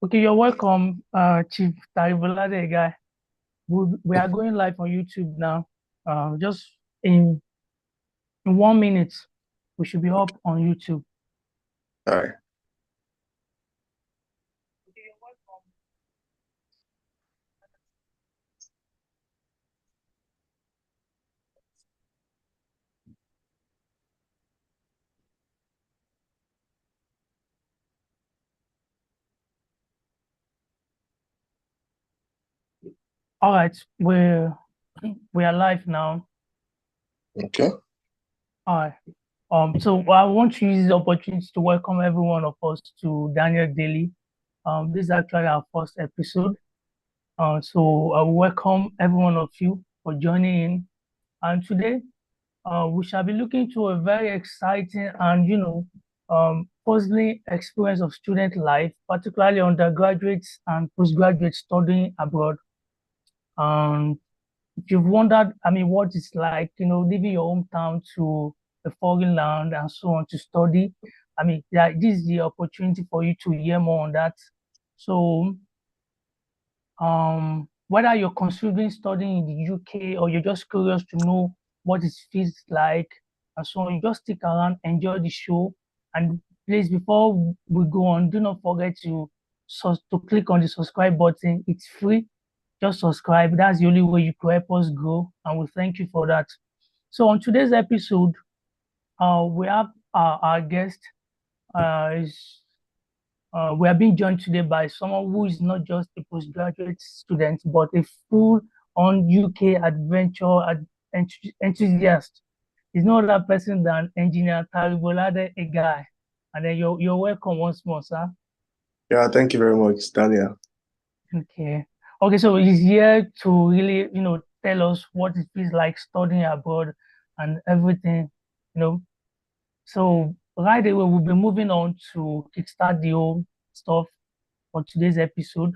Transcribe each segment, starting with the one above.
Okay, you're welcome, Chief Tari, Egai. We are going live on YouTube now. Just in 1 minute, we should be up on YouTube. All right. Okay, you're welcome. All right, we are live now. Okay. All right. So I want to use the opportunity to welcome every one of us to Daniel Daily. This is actually our first episode. So I welcome every one of you for joining in. And today, we shall be looking to a very exciting and, puzzling experience of student life, particularly undergraduates and postgraduates studying abroad. Um, if you've wondered, what it's like, leaving your hometown to a foreign land and so on to study, yeah, this is the opportunity for you to hear more on that. So, whether you're considering studying in the UK or you're just curious to know what it feels like and so on, you just stick around, enjoy the show. And please, before we go on, do not forget to click on the subscribe button. It's free. Just subscribe. That's the only way you could help us grow, and we thank you for that. So on today's episode, we have our guest is we are being joined today by someone who is not just a postgraduate student, but a full-on UK enthusiast. He's no other person than engineer Tari, Egai. And then you're welcome once more, sir. Yeah, thank you very much, Daniel. Okay. Okay, so he's here to really, tell us what it feels like studying abroad and everything, you know. So right away, we'll be moving on to kickstart the whole stuff for today's episode.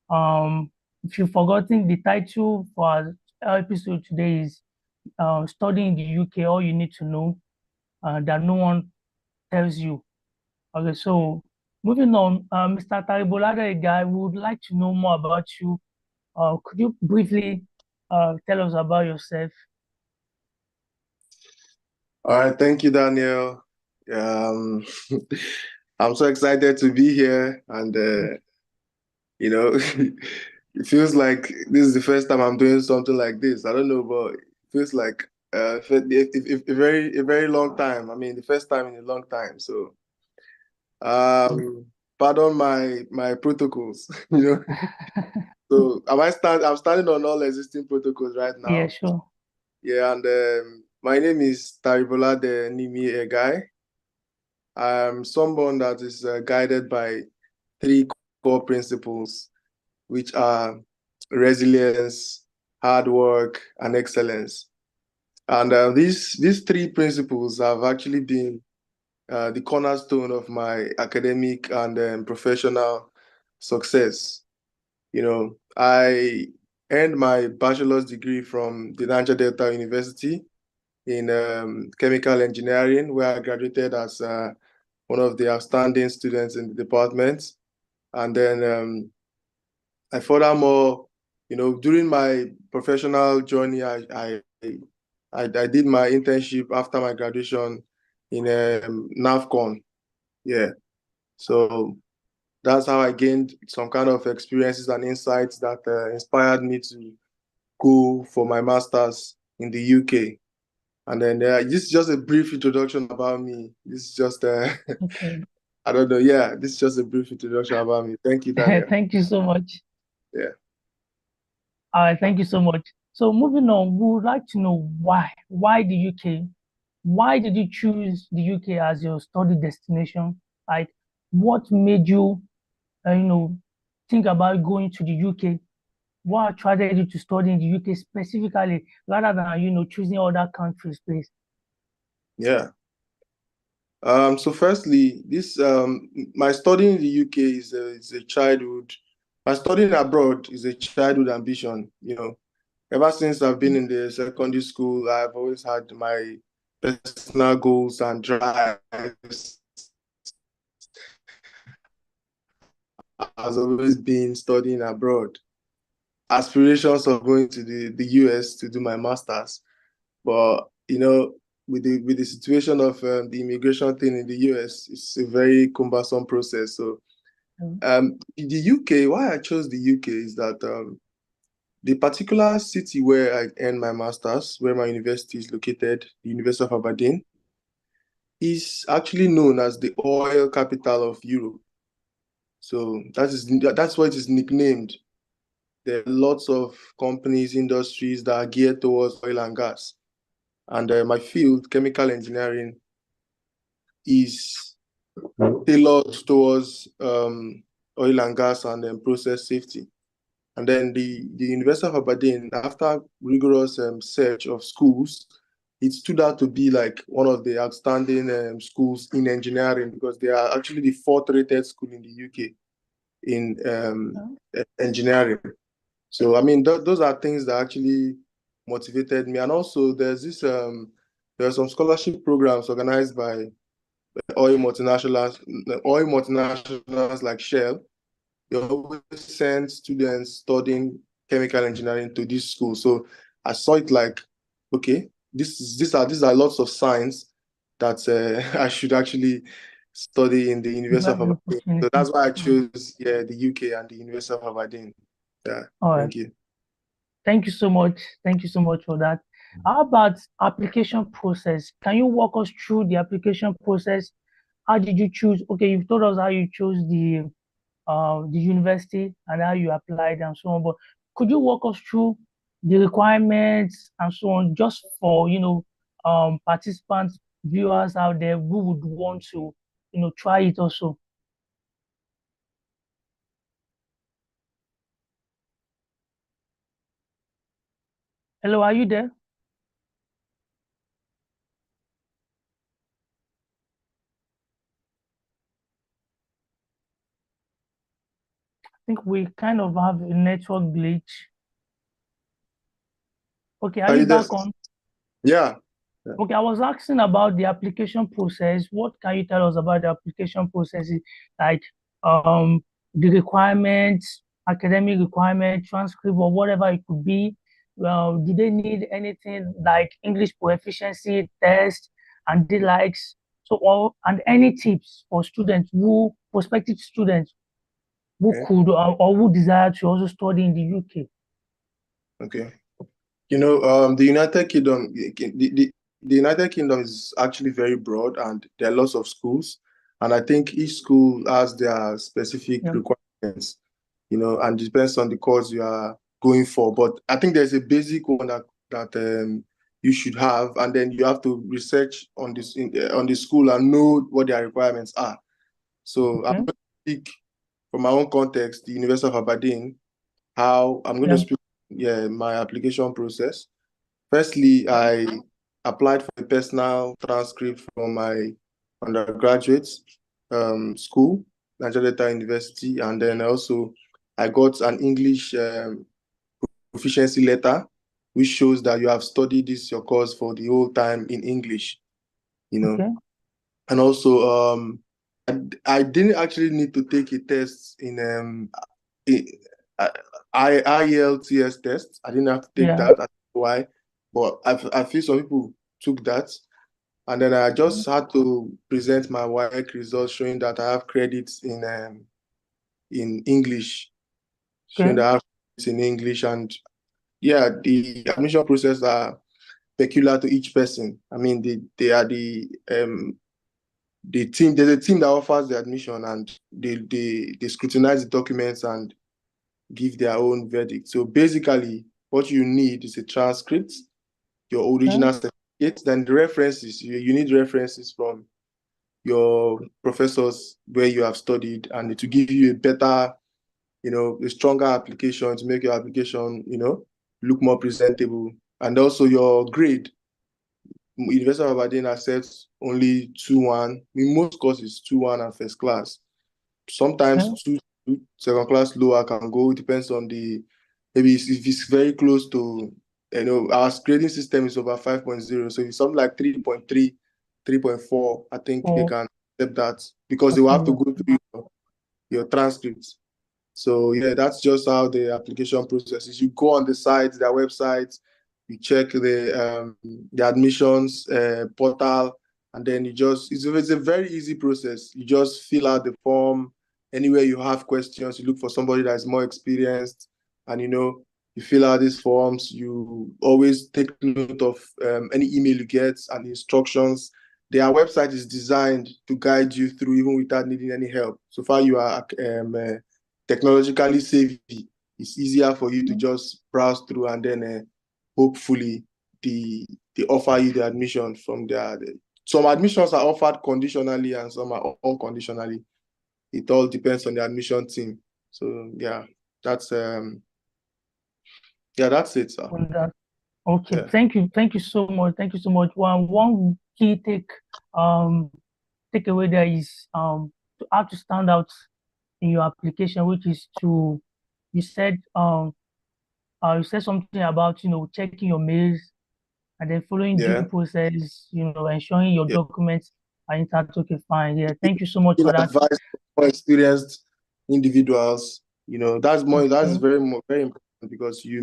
If you've forgotten, the title for our episode today is Studying in the UK, All You Need to Know That No One Tells You. Okay, so moving on, Mr. Taribolade, guy, we would like to know more about you. Could you briefly tell us about yourself? All right, thank you, Daniel. I'm so excited to be here, and it feels like this is the first time I'm doing something like this. I don't know, but it feels like a very long time. I mean, the first time in a long time. So, pardon my protocols. So, I'm standing on all existing protocols right Yeah, now. sure. Yeah, and my name is Taribolade Nimi Egai. I'm someone that is guided by three core principles, which are resilience, hard work, and excellence. And these three principles have actually been the cornerstone of my academic and professional success. I earned my bachelor's degree from the Niger Delta University in chemical engineering, where I graduated as one of the outstanding students in the department. And then I furthermore, during my professional journey, I did my internship after my graduation in NAFCON. Yeah. So that's how I gained some kind of experiences and insights that inspired me to go for my master's in the UK. And then this is just a brief introduction about me. This is just, Okay. I don't know. Yeah, this is just a brief introduction about me. Thank you, Daniel. Thank you so much. Yeah. All right, thank you so much. So moving on, we would like to know why. Why the UK? Why did you choose the UK as your study destination? Like, what made you, think about going to the UK? What attracted you to study in the UK specifically, rather than, choosing other countries, please? Yeah. So firstly, this my studying in the UK is a childhood. My studying abroad is a childhood ambition. Ever since I've been in the secondary school, I've always had my personal goals and drives has always been studying abroad. Aspirations of going to the US to do my master's, but with the situation of the immigration thing in the US, it's a very cumbersome process. So the UK, why I chose the UK is that the particular city where I earned my master's, where my university is located, the University of Aberdeen, is actually known as the oil capital of Europe. So that's why it is nicknamed. There are lots of companies, industries that are geared towards oil and gas. And my field, chemical engineering, is tailored towards oil and gas and then process safety. And then the University of Aberdeen, after rigorous search of schools, it stood out to be like one of the outstanding schools in engineering, because they are actually the fourth rated school in the UK in engineering. So, I mean, those are things that actually motivated me. And also there are some scholarship programs organized by oil multinationals like Shell. They always send students studying chemical engineering to this school. So I saw it like, okay, these are lots of science that I should actually study in the University of Aberdeen. So that's why I chose the UK and the University of Aberdeen. Yeah, thank you. Thank you so much. Thank you so much for that. How about application process? Can you walk us through the application process? How did you choose? Okay, you've told us how you chose the university and how you applied and so on, but could you walk us through the requirements and so on, just for participants, viewers out there who would want to try it also? Hello, are you there? I think we kind of have a network glitch. Okay, are you back on? Yeah. Okay, I was asking about the application process. What can you tell us about the application process? Like the requirements, academic requirement, transcript, or whatever it could be. Do they need anything like English proficiency test and the likes? So, and any tips for students who, prospective students who could or who desire to also study in the UK? Okay. The United Kingdom, the United Kingdom is actually very broad, and there are lots of schools. And I think each school has their specific requirements, and depends on the course you are going for. But I think there's a basic one that you should have, and then you have to research on this on the school and know what their requirements are. So I'm going to speak from my own context, the University of Aberdeen, how I'm going to speak my application process. Firstly, I applied for a personal transcript from my undergraduate school, Nigeria Delta University, and then also I got an English proficiency letter, which shows that you have studied your course for the whole time in English, And also, I didn't actually need to take a test in IELTS test. I didn't have to take that. I don't know why, but I feel some people took that, and then I just had to present my WAEC results showing that I have credits in English, showing that I have credits in English, and the admission process are peculiar to each person. I mean, they are the team. There's a team that offers the admission, and they scrutinize the documents and give their own verdict. So basically, what you need is a transcript, your original certificate, then the references. You need references from your professors where you have studied, and to give you a better, a stronger application, to make your application, look more presentable. And also your grade. University of Aberdeen accepts only 2-1. In most courses, 2-1 and first class. Sometimes 2 second class lower can go. It depends on maybe if it's very close to, our grading system is over 5.0. So if it's something like 3.3, 3.4, I think they can accept that, because they will have to go through your transcripts. So yeah, that's just how the application process is. You go on the site, their website, you check the admissions portal, and then it's a very easy process. You just fill out the form. Anywhere you have questions, you look for somebody that is more experienced, and you fill out these forms. You always take note of any email you get and instructions. Their website is designed to guide you through even without needing any help. So far, you are technologically savvy. It's easier for you to just browse through, and then hopefully they offer you the admission from there. Some admissions are offered conditionally and some are unconditionally. It all depends on the admission team. So yeah, that's that's it, sir. Okay, Yeah. thank you so much. Thank you so much. One key takeaway there is to how to stand out in your application, which is to you said something about checking your mails and then following due Yeah. process, ensuring your Yeah. documents are intact. Okay, fine. Yeah, thank you so much In for that. advice for more experienced individuals, that's Okay. very important because you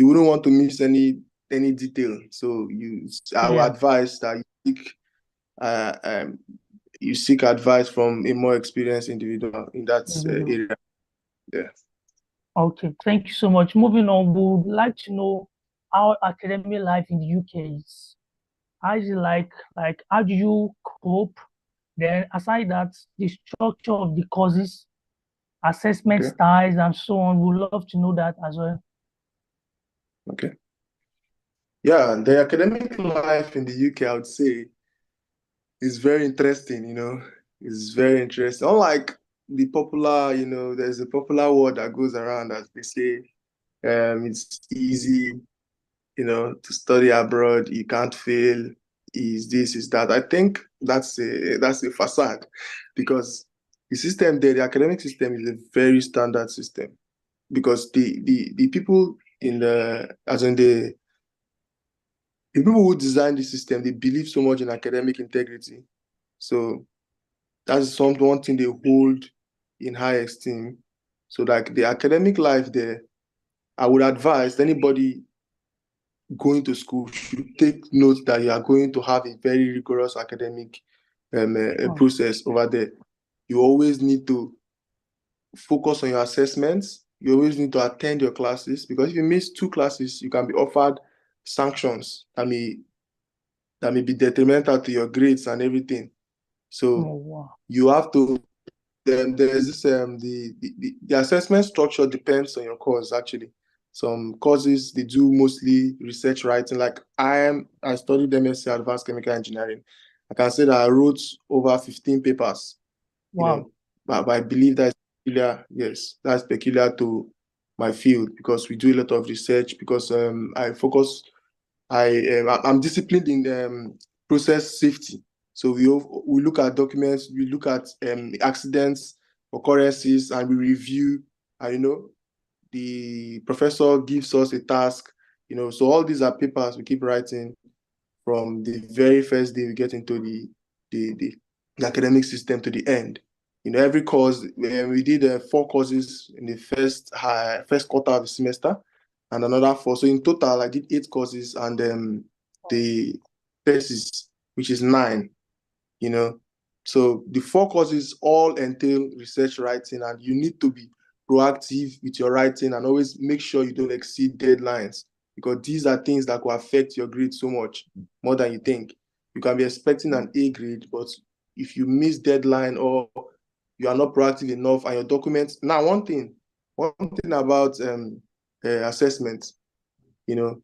wouldn't want to miss any detail. So I would Yeah. advise that uh, um, you seek advice from a more experienced individual in that Individual. area. Yeah. Okay, thank you so much. Moving on, we would like to know how academic life in the UK is. How is it like? Like, how do you cope? Then, aside that, the structure of the courses, assessment Okay. styles, and so on. We'd love to know that as well. Okay. Yeah, the academic life in the UK, I would say, is very interesting. It's very interesting. Unlike the popular, there's a popular word that goes around as they say, it's easy, to study abroad. You can't fail. Is this, is that? I think that's a facade, because the system there, the academic system, is a very standard system. Because the people in the as in the people who design the system, they believe so much in academic integrity. So that's one thing they hold in high esteem. So like the academic life there, I would advise anybody going to school should take note that you are going to have a very rigorous academic Oh, process over there. You always need to focus on your assessments. You always need to attend your classes, because if you miss 2 classes, you can be offered sanctions that may be detrimental to your grades and everything. So oh, wow. you have to. Then there's this the assessment structure depends on your course actually. Some courses they do mostly research writing. Like I studied MSc Advanced Chemical Engineering. I can say that I wrote over 15 papers, Wow. but I believe that's peculiar. Yes, that's peculiar to my field because we do a lot of research because I'm disciplined in process safety. So we look at documents, we look at accidents, occurrences, and we review. And the professor gives us a task. So all these are papers we keep writing from the very first day we get into the academic system to the end. Every course we did 4 courses in the first quarter of the semester, and another 4. So in total, I did 8 courses, and the thesis, which is 9. So the 4 courses all entail research writing, and you need to be proactive with your writing and always make sure you don't exceed deadlines, because these are things that will affect your grade so much more than you think. You can be expecting an A grade, but if you miss deadline or you are not proactive enough and your documents. Now, one thing about assessment, you know,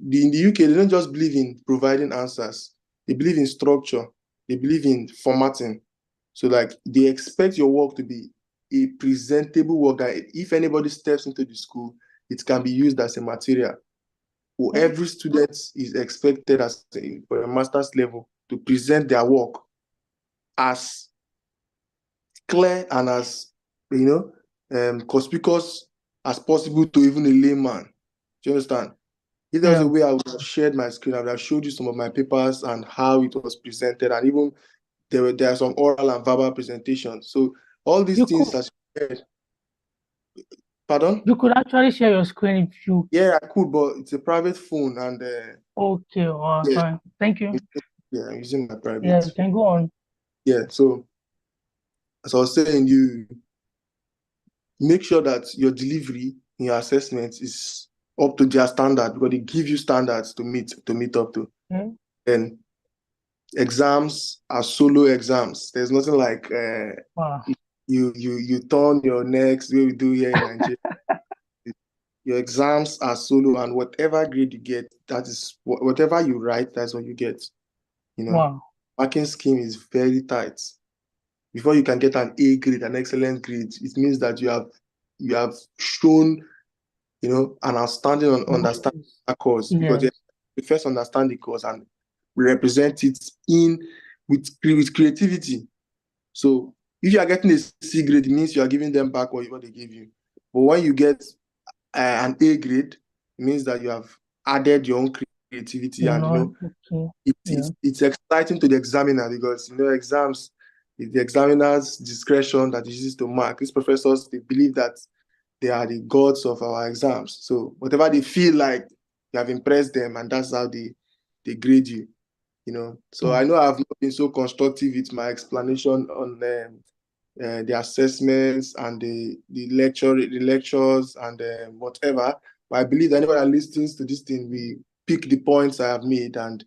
in the UK, they don't just believe in providing answers. They believe in structure. They believe in formatting. So like they expect your work to be a presentable work that if anybody steps into the school, it can be used as a material. Or every student is expected for a master's level to present their work as clear and as conspicuous as possible to even a layman. Do you understand? If there was Yeah. a way I would have shared my screen, I would have showed you some of my papers and how it was presented, and even there are some oral and verbal presentations. So all these You things could. as you said. Pardon? You could actually share your screen if you. Yeah, I could, but it's a private phone, and Okay, yeah, fine. Thank you. yeah, I'm using my Yeah, private you phone. can go on. Yeah, so as I was saying, you make sure that your delivery in your assessment is up to their standard because they give you standards to meet up to. Okay. And exams are solo exams. There's nothing like Wow. you turn your necks the way we do here in Nigeria. Your exams are solo, and whatever grade you get, that is whatever you write, that's what you get. You know, Wow. marking scheme is very tight. Before you can get an A grade, an excellent grade, it means that you have shown, an outstanding understanding Good. of that course, because Yes. you first understand the course and we represent it in with creativity. So if you are getting a C grade, it means you are giving them back what they gave you. But when you get an A grade, it means that you have added your own creativity, You and know. Okay. Yeah. it's exciting to the examiner because exams is the examiner's discretion that is used to mark. These professors, they believe that they are the gods of our exams. So whatever they feel like, you have impressed them, and that's how they grade you. So I Wow. know I've not been so constructive with my explanation on the assessments and the lectures and whatever. But I believe that anybody that listens to this thing, we pick the points I have made and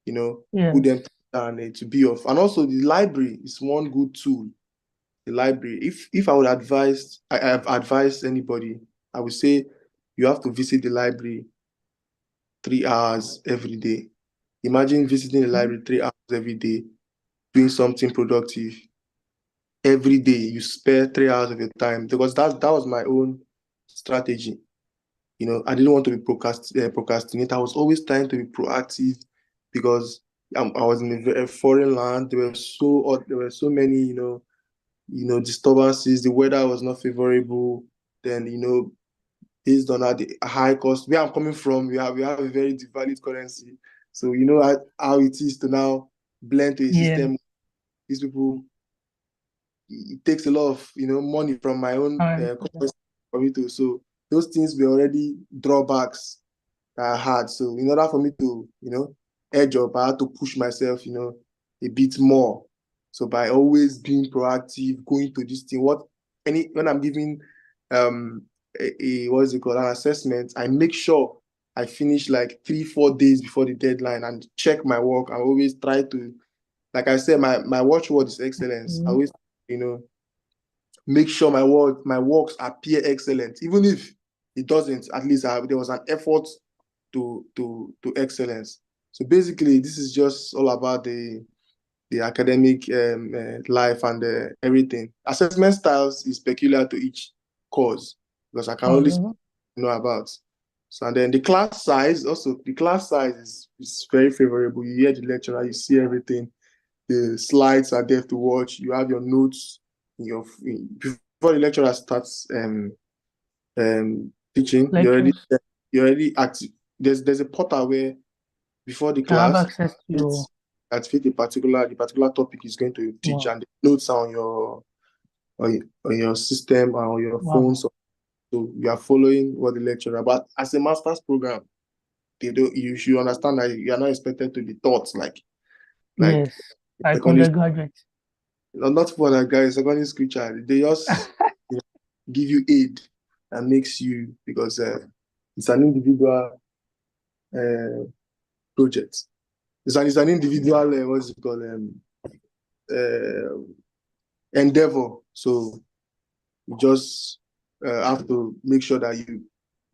put Yes. them down to be of. And also the library is one good tool. The library. If I would advise, I have advised anybody, I would say you have to visit the library 3 hours every day. Imagine visiting the Okay. library 3 hours every day, doing something productive. Every day you spare 3 hours of your time, because that was my own strategy. I didn't want to be procrastinate. I was always trying to be proactive because I was in a very foreign land. There were so many disturbances. The weather was not favorable. Then based on the high cost where I'm coming from, we have a very devalued currency. So how it is to now blend to a Yes. system. These people, it takes a lot of money from my own And currency for me to. So those things were already drawbacks that I had. So in order for me to edge up, I had to push myself a bit more. So by always being proactive, going to this thing, when I'm giving what is it called, an assessment, I make sure I finish like 3-4 days before the deadline and check my work. I always try to, like I said, my watchword is excellence. I mm, always you know make sure my works appear excellent, even if it doesn't. At least there was an effort to excellence. So basically, this is just all about the academic life and everything. Assessment styles is peculiar to each course because I can only mm, know about. So, and then the class size, also the class size is very favorable. You hear the lecturer, you see everything. The slides are there to watch. You have your notes before the lecturer starts teaching. lectures. You're already active. There's a portal where before the Can have class, access to your. it's activate the particular topic is going to teach, Wow. and the notes are on your system or on your phone. Wow. So you are following what the lecturer. But as a master's program, you should understand that you are not expected to be taught like Yes. Like secondary, undergraduate. not for that guy, secondary school child. They just give you aid and makes you, because it's an individual uh, project. It's an individual what's it called, uh, endeavor. So you just have to make sure that you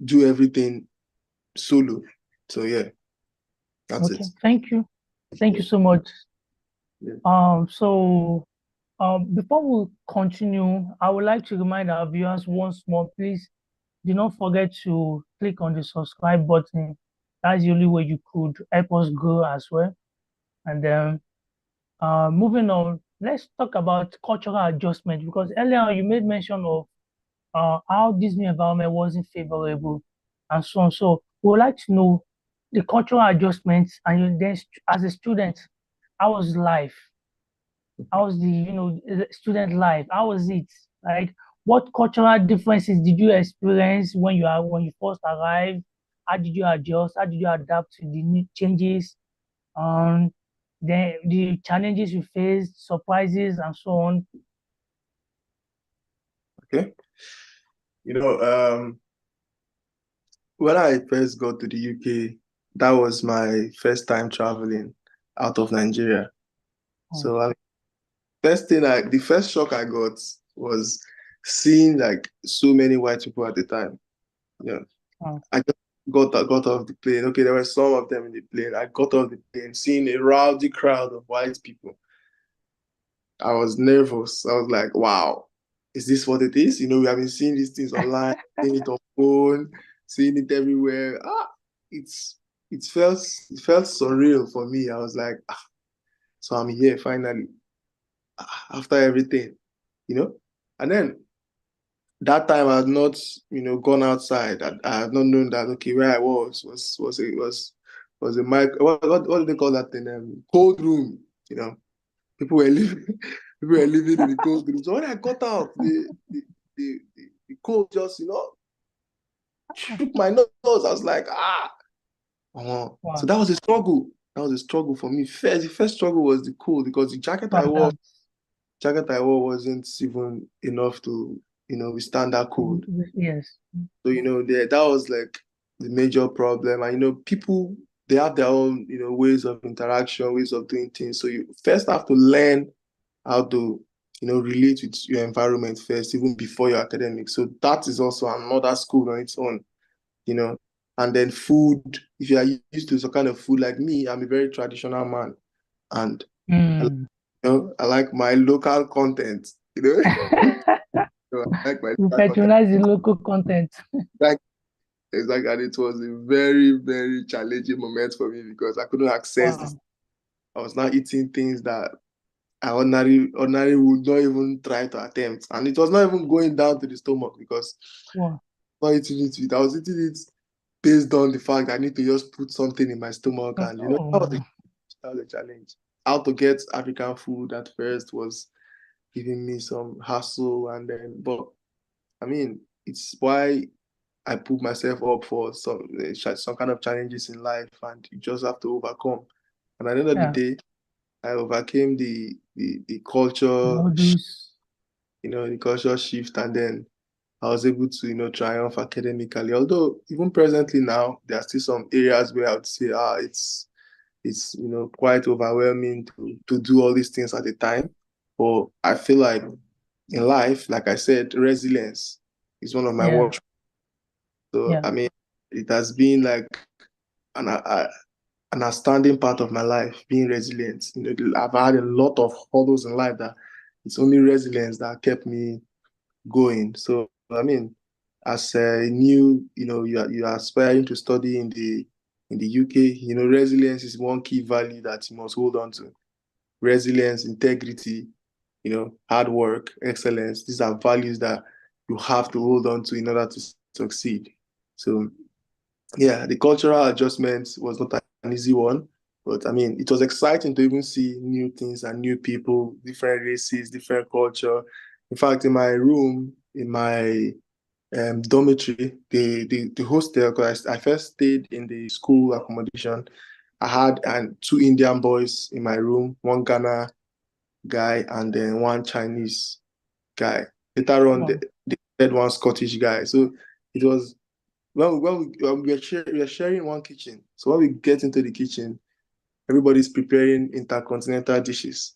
do everything solo. So yeah, that's it. Okay. Thank you. Thank you Yeah, so much. yeah. So before we continue, I would like to remind our viewers once more, please do not forget to click on the subscribe button. That's the only way you could help us grow as well. And then moving on, let's talk about cultural adjustment, because earlier you made mention of how this new environment wasn't favorable and so on. So we would like to know the cultural adjustments, and then as a student, how was life? How was the student life? How was it? Like, what cultural differences did you experience when you first arrived? How did you adjust? How did you adapt to the new changes? Um, the challenges you faced, surprises, and so on. Okay. You know, when I first got to the UK, that was my first time traveling out of Nigeria. Oh, So the first shock I got was seeing like so many white people at the time. Yeah, oh, I just got off the plane. Okay, there were some of them in the plane. I got off the plane, seeing a rowdy crowd of white people. I was nervous. I was like, wow, is this what it is? We have been seeing these things online, seeing it on phone, seeing it everywhere. It's it felt surreal for me. I was like, so I'm here finally after everything, you know. And then that time I had not, gone outside. I had not known that okay, where I was a mic. What do they call that thing? Cold room. People were living people were living in the cold room. So when I got out, the cold just shook my nose. I was like, so wow, that was a struggle. That was a struggle for me. The first struggle was the cold because the jacket I wore wasn't even enough to withstand that cold. yes, So that was like the major problem. And people, they have their own ways of interaction, ways of doing things. So you first have to learn how to relate with your environment first, even before your academics. So that is also another school on its own. you know and then food. If you are used to some kind of food, like me, I'm a very traditional man, and mm. I like my local content. So I like my You local content. patronize the local content. Like, exactly, and it was a very, very challenging moment for me because I couldn't access this. Wow, I was not eating things that I ordinarily would not even try to attempt. And it was not even going down to the stomach because wow, I was not eating it I was eating it based on the fact that I need to just put something in my stomach. And oh, that was a challenge. How to get African food at first was giving me some hassle, and then but I mean it's why I put myself up for some kind of challenges in life, and you just have to overcome. And at the end of the yeah, day, I overcame the culture, all those, the culture shift, and then I was able to, triumph academically. Although even presently now, there are still some areas where I would say, it's quite overwhelming to do all these things at a time. But I feel like in life, like I said, resilience is one of my yeah, watch. So yeah, I mean, it has been like an a, an outstanding part of my life, being resilient. I've had a lot of hurdles in life that it's only resilience that kept me going. So I mean, as a new, you are aspiring to study in the UK, resilience is one key value that you must hold on to. Resilience, integrity, hard work, excellence. These are values that you have to hold on to in order to succeed. So yeah, the cultural adjustment was not an easy one, but I mean, it was exciting to even see new things and new people, different races, different culture. In fact, in my room, in my dormitory, the hostel, because I first stayed in the school accommodation, I had two Indian boys in my room, one Ghana guy and then one Chinese guy. Later on, wow, they had one Scottish guy. So it was when we were sharing one kitchen. So when we get into the kitchen, everybody's preparing intercontinental dishes.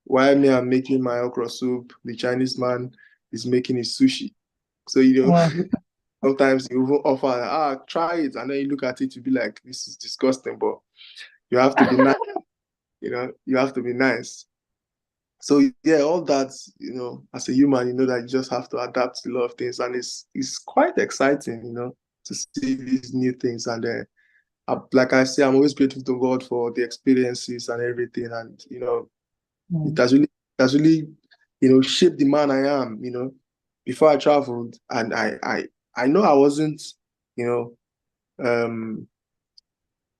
While me, I'm making my okra soup, the Chinese man is making his sushi. So wow, sometimes you even offer, try it, and then you look at it, you be like, this is disgusting, but you have to be nice. You have to be nice. So yeah, all that, as a human, that you just have to adapt to a lot of things, and it's quite exciting, to see these new things. And like I say, I'm always grateful to God for the experiences and everything, and it mm, has really, shaped the man I am. Before I traveled, and I know you know, um,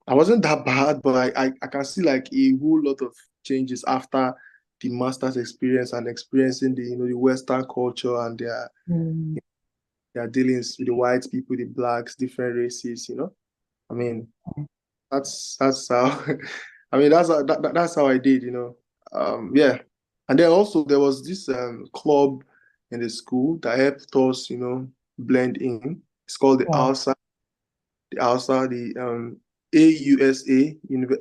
I wasn't that bad, but I can see like a whole lot of changes after the master's experience and experiencing the Western culture and their dealings with the white people, the blacks, different races. I mean, that's how. I mean, that's how I did. Yeah. And then also there was this club in the school that helped us, blend in. It's called the Wow. ALSA, the AUSA,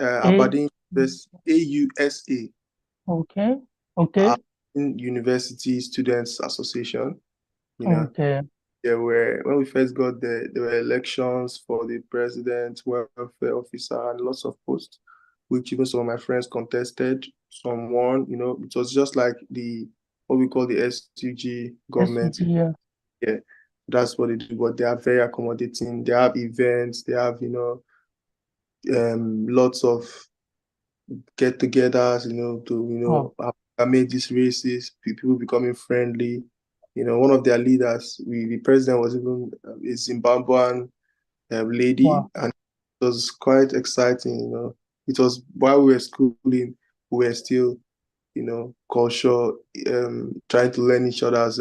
A, Aberdeen AUSA, okay, okay, Aberdeen University Students Association. You know, okay. when we first got there were elections for the president, welfare officer, and lots of posts, which even some of my friends contested. Some won. It was just like what we call the SUG government. SUG, yeah. Yeah, that's what they do. But they are very accommodating. They have events. They have lots of get-togethers. Oh, I made these races. People becoming friendly. One of their leaders, the president was even a Zimbabwean lady, wow, and it was quite exciting. It was while we were schooling, we were still, culture, trying to learn each other's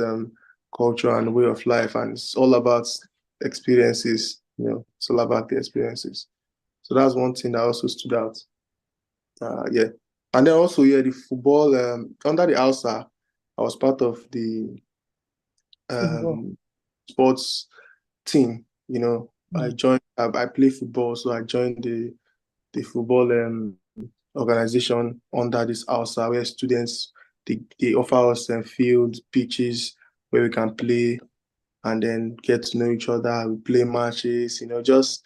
culture and way of life, and it's all about experiences. It's all about the experiences. So that's one thing that also stood out. Yeah, and then also the football under the ALSA, I was part of the football. sports team. I Mm, joined. I play football, so I joined the football organization under this ALSA, where students they offer us fields, pitches where we can play and then get to know each other. We play matches. Just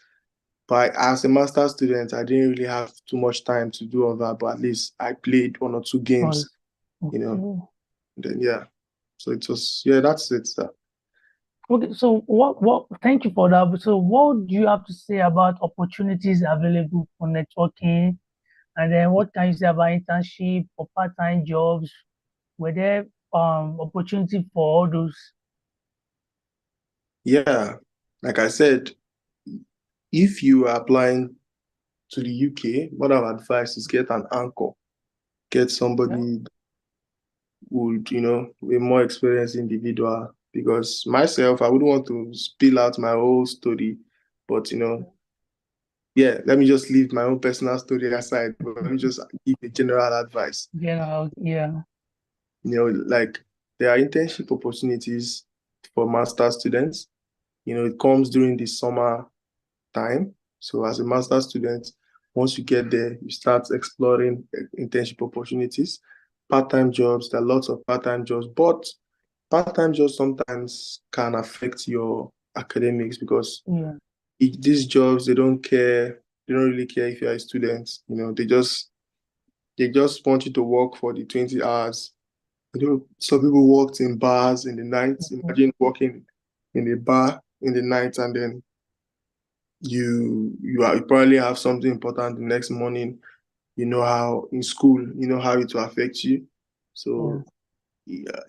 by as a master student, I didn't really have too much time to do all that, but at least I played one or two games. nice. You know, Okay. then yeah. So it was that's it. Okay, so thank you for that. So what do you have to say about opportunities available for networking? And then what can you say about internship or part-time jobs? Were there opportunity for all those? Yeah, like I said, if you are applying to the UK, what I would advise is get an anchor, get Yeah, somebody who would, a more experienced individual. Because myself, I wouldn't want to spill out my whole story, but yeah, let me just leave my own personal story aside. But let me just give a general advice. general, yeah, Like there are internship opportunities for master students. It comes during the summer time. So as a master student, once you get there, you start exploring internship opportunities, part-time jobs. There are lots of part-time jobs, but part-time jobs sometimes can affect your academics because yeah, these jobs, they don't care. They don't really care if you're a student. They just want you to work for the 20 hours. Some people worked in bars in the night. mhm, Imagine working in a bar in the night and then you probably have something important the next morning. How in school, how it will affect you. yeah, So yeah,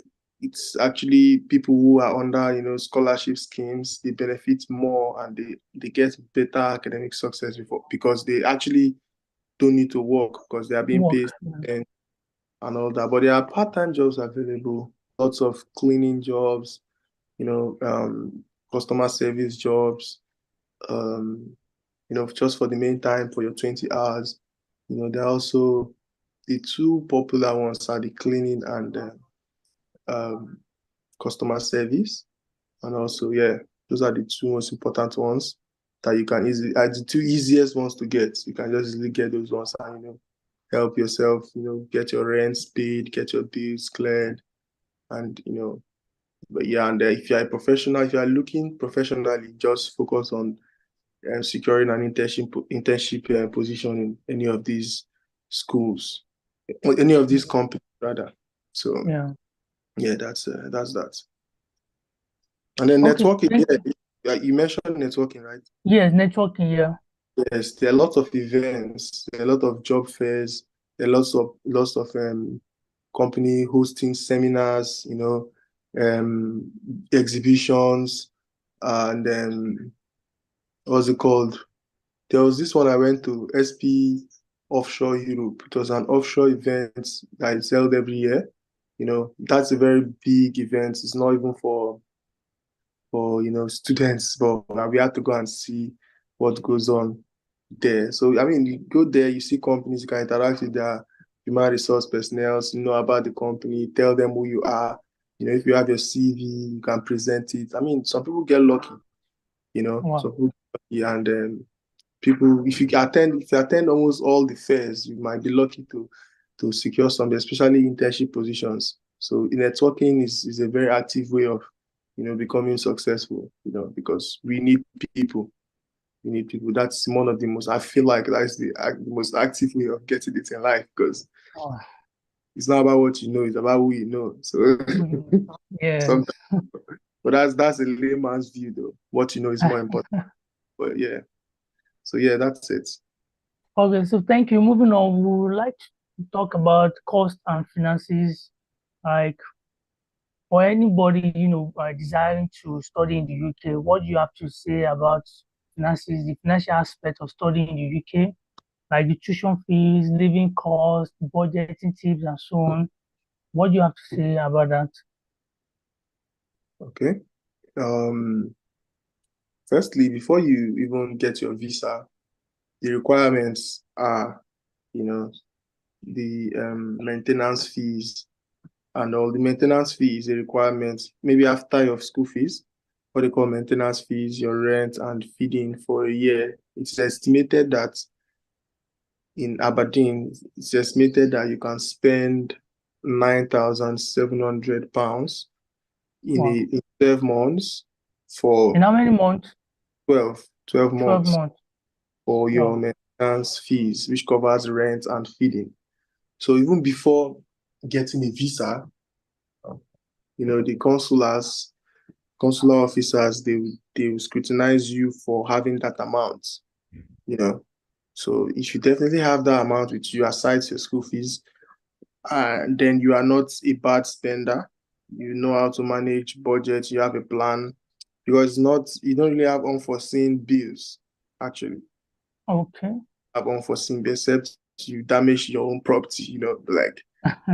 it's actually people who are under scholarship schemes, they benefit more and they get better academic success because they actually don't need to work because they are being work, paid yeah, and all that. But there are part-time jobs available, lots of cleaning jobs, customer service jobs, um, just for the main time for your 20 hours. There are also the two popular ones are the cleaning and um, customer service. And also, yeah, those are the two most important ones that you can easily, are the two easiest ones to get. You can just easily get those ones and, help yourself, get your rents paid, get your bills cleared. And, but yeah, and if you're a professional, if you are looking professionally, just focus on securing an internship position in any of these schools, or any of these companies rather. So yeah. yeah, that's that. And then Okay, networking, thank yeah, you. you mentioned networking, right? Yes, networking, yeah, Yes, there are lots of events, there are a lot of job fairs, there are lots of company hosting seminars, exhibitions, and then what's it called? There was this one I went to, SP offshore Europe. It was an offshore event that is held every year. That's a very big event. It's not even for students, but we had to go and see what goes on there. So I mean, you go there, you see companies, you can interact with their human resource personnel, know about the company, tell them who you are. If you have your CV, you can present it. I mean, some people get lucky, Wow. some people get lucky, and people, if you attend almost all the fairs, you might be lucky to secure some, especially internship positions. So networking is a very active way of becoming successful, because we need people. We need people. That's one of the most, I feel like that's the most active way of getting it in life, because Oh, it's not about what you know, it's about who you know. So yes. sometimes, but that's a layman's view though. What you know is more important. But yeah. So yeah, that's it. Okay, so thank you. Moving on, we would like to talk about cost and finances. Like for anybody, desiring to study in the UK, what do you have to say about finances, the financial aspect of studying in the UK, like the tuition fees, living costs, budgeting tips, and so on? What do you have to say about that? Okay. Firstly, before you even get your visa, the requirements are, the maintenance fees and all. The maintenance fee is a requirement, maybe after your school fees, what they call maintenance fees, your rent and feeding for a year. It's estimated that in Aberdeen, it's estimated that you can spend £9,700 Wow. in 12 months In for how many months? 12 12 months months. for your Wow. maintenance fees, which covers rent and feeding. So even before getting a visa, the consular officers, they will scrutinize you for having that amount, you know. So if you definitely have that amount with you aside your school fees, then you are not a bad spender. You know how to manage budget, you have a plan, because not you don't really have unforeseen bills, actually. Okay. Have unforeseen bills, except you damage your own property, like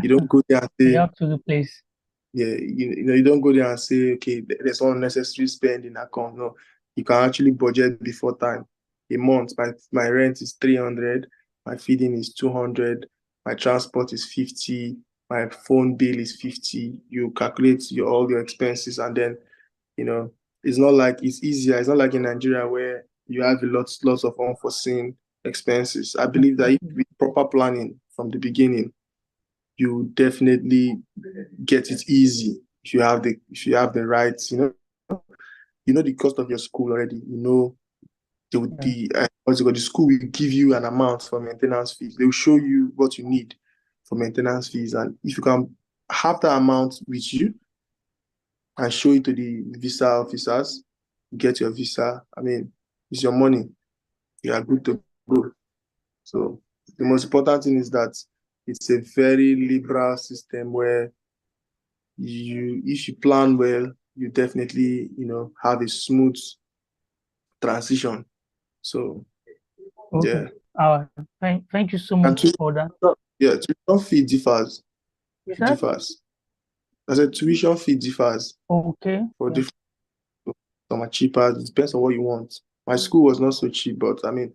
you don't go there and You say, have to replace. yeah, you don't go there and say, okay, there's unnecessary spend in account. No, you can actually budget before time. A month, my rent is 300, my feeding is 200, my transport is 50, my phone bill is 50. You calculate all your expenses, and then you know it's not like it's easier. It's not like in Nigeria where you have lots of unforeseen expenses. I believe that if with proper planning from the beginning, you definitely get it easy if you have the rights. You know the cost of your school already. Yeah. The school will give you an amount for maintenance fees. They will show you what you need for maintenance fees, and if you can have that amount with you and show it to the visa officers, get your visa. I mean, it's your money. You are good to go. So the most important thing is that it's a very liberal system where if you plan well, you definitely, have a smooth transition. So Okay. yeah. All right. Thank you so And much for that. tuition fee differs. You said? Differs. I said tuition fee differs Okay. for Yeah. different. Some are cheaper. It depends on what you want. My school was not so cheap, but I mean,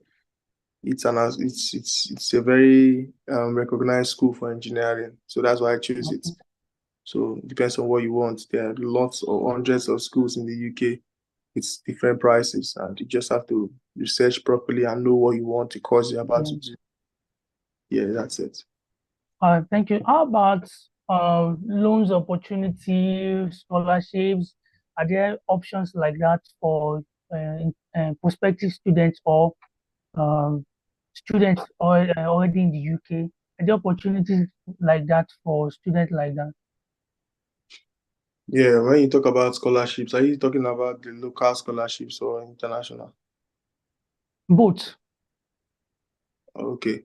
it's a very recognized school for engineering. So that's why I choose it. Okay. So it depends on what you want. There are lots or hundreds of schools in the UK. It's different prices, and you just have to research properly and know what you want, the course you're about to Yeah. do. Yeah, that's it. Thank you. How about loans opportunities, scholarships? Are there options like that for prospective students or um, students already in the UK? Are there opportunities like that for students like that? Yeah, when you talk about scholarships, are you talking about the local scholarships or international? Both. Okay.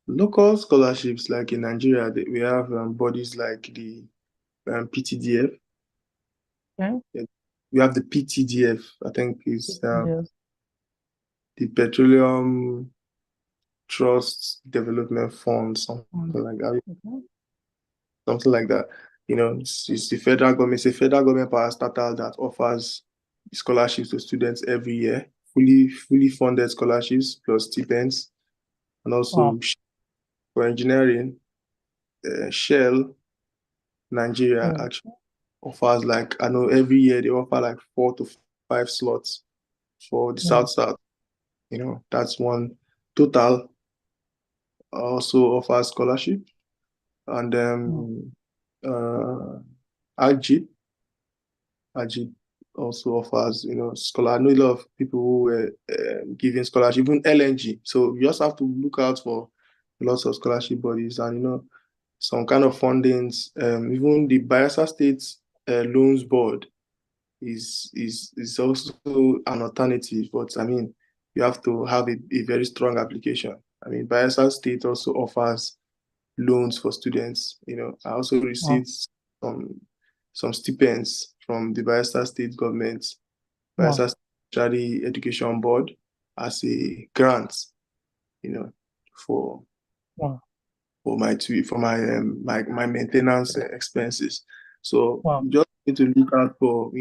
Local scholarships, like in Nigeria, we have bodies like the PTDF. Okay. Yeah, we have the PTDF, I think is Yes. the Petroleum Trust Development Fund, something like that. Okay. Something like that. It's the federal government. It's a federal government parastatal that offers scholarships to students every year, fully funded scholarships plus stipends, and Wow. also for engineering, Shell Nigeria Oh, actually offers like I know every year they offer like 4 to 5 slots for the wow. South South. That's one. Total also offers scholarship, and Wow. AGIP Ajib also offers, scholar. I know a lot of people who were giving scholarship, even LNG. So you just have to look out for lots of scholarship bodies and, some kind of fundings. Even the Bayelsa State Loans Board is also an alternative, but I mean, you have to have a very strong application. I mean, Bayelsa State also offers loans for students. I also Wow. received some stipends from the Bayelsa State government, Wow. Bayelsa Tertiary Education Board, as a grant, for Wow. my maintenance expenses. So Wow. you just need to look out for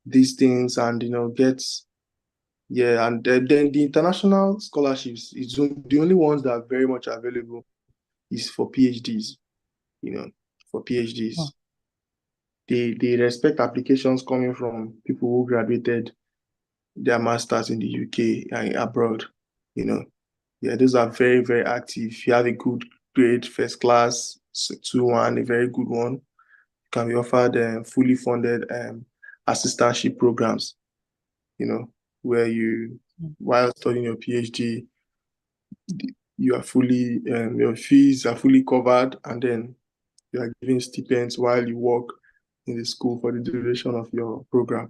these things and get. Yeah, and then the international scholarships is the only ones that are very much available is for PhDs. For PhDs, Wow. they respect applications coming from people who graduated their masters in the UK and abroad. Yeah, those are very, very active. If you have a good grade, first class, 2-1, a very good one, can be offered fully funded assistantship programs, where while studying your PhD, you are your fees are fully covered, and then you are given stipends while you work in the school for the duration of your program.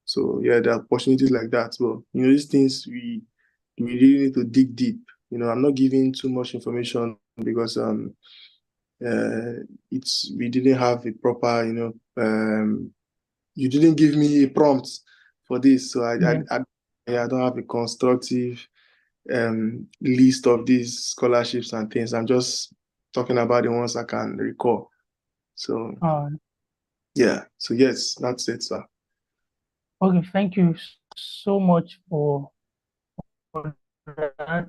So yeah, there are opportunities like that. Well, these things we really need to dig deep. I'm not giving too much information because it's we didn't have a proper, you didn't give me a prompt for this, so Yeah. I don't have a constructive list of these scholarships and things. I'm just talking about the ones I can recall. So Uh, yeah, so yes, that's it, sir. okay. Thank you so much for that.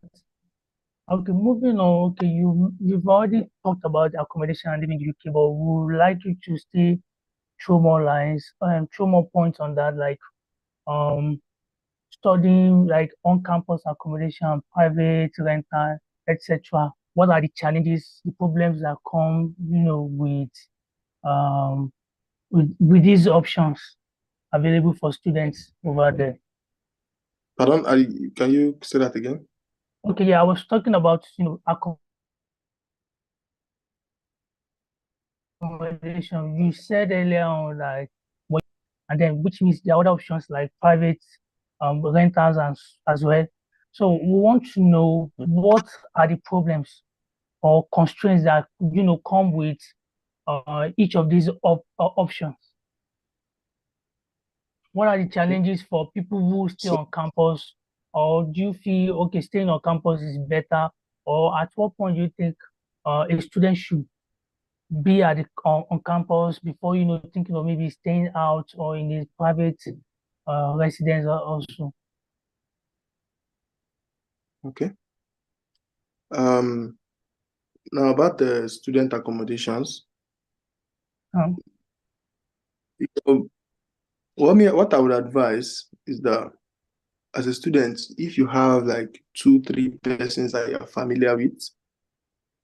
Okay, moving on. Okay, you've already talked about accommodation and living in UK, but we would like you to stay throw more lines and throw more points on that, like um studying like on-campus accommodation, private rental, etc. What are the challenges, the problems that come, um with these options available for students over there? Pardon, can you say that again? Okay, yeah, I was talking about accommodation. You said earlier on like what, and then which means the other options like private rentals as well. So we want to know what are the problems or constraints that come with each of these options. What are the challenges for people who stay So on campus, or do you feel okay staying on campus is better, or at what point do you think a student should be at on campus before thinking of maybe staying out or in a private residence also? okay. Um, Now about the student accommodations, Um, um, what I would advise is that as a student, if you have like 2, 3 persons that you're familiar with,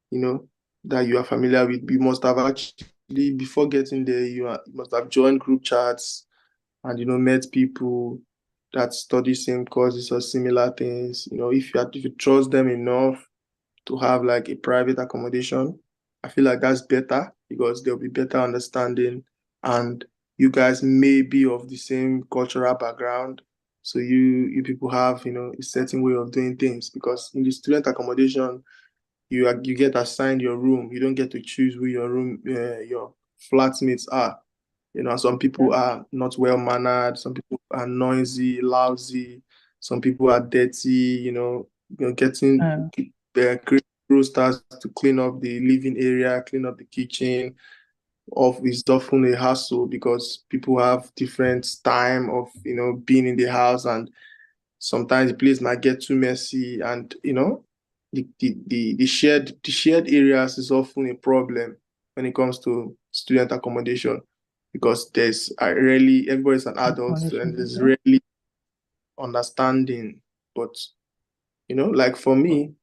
you know, that you are familiar with, you must have actually, before getting there, you must have joined group chats and, met people that study same courses or similar things. If you trust them enough to have like a private accommodation, I feel like that's better because there'll be better understanding, and you guys may be of the same cultural background. So you people have, a certain way of doing things, because in the student accommodation, you get assigned your room. You don't get to choose who your flatmates are. Some yeah. people are not well mannered, some people are noisy, lousy, some people are dirty, getting Uh, crew starts to clean up the living area, clean up the kitchen. Is often a hassle because people have different time of being in the house, and sometimes the place might get too messy, and the shared areas is often a problem when it comes to student accommodation, because there's rarely everybody's an adult and there's rarely understanding. But like for me,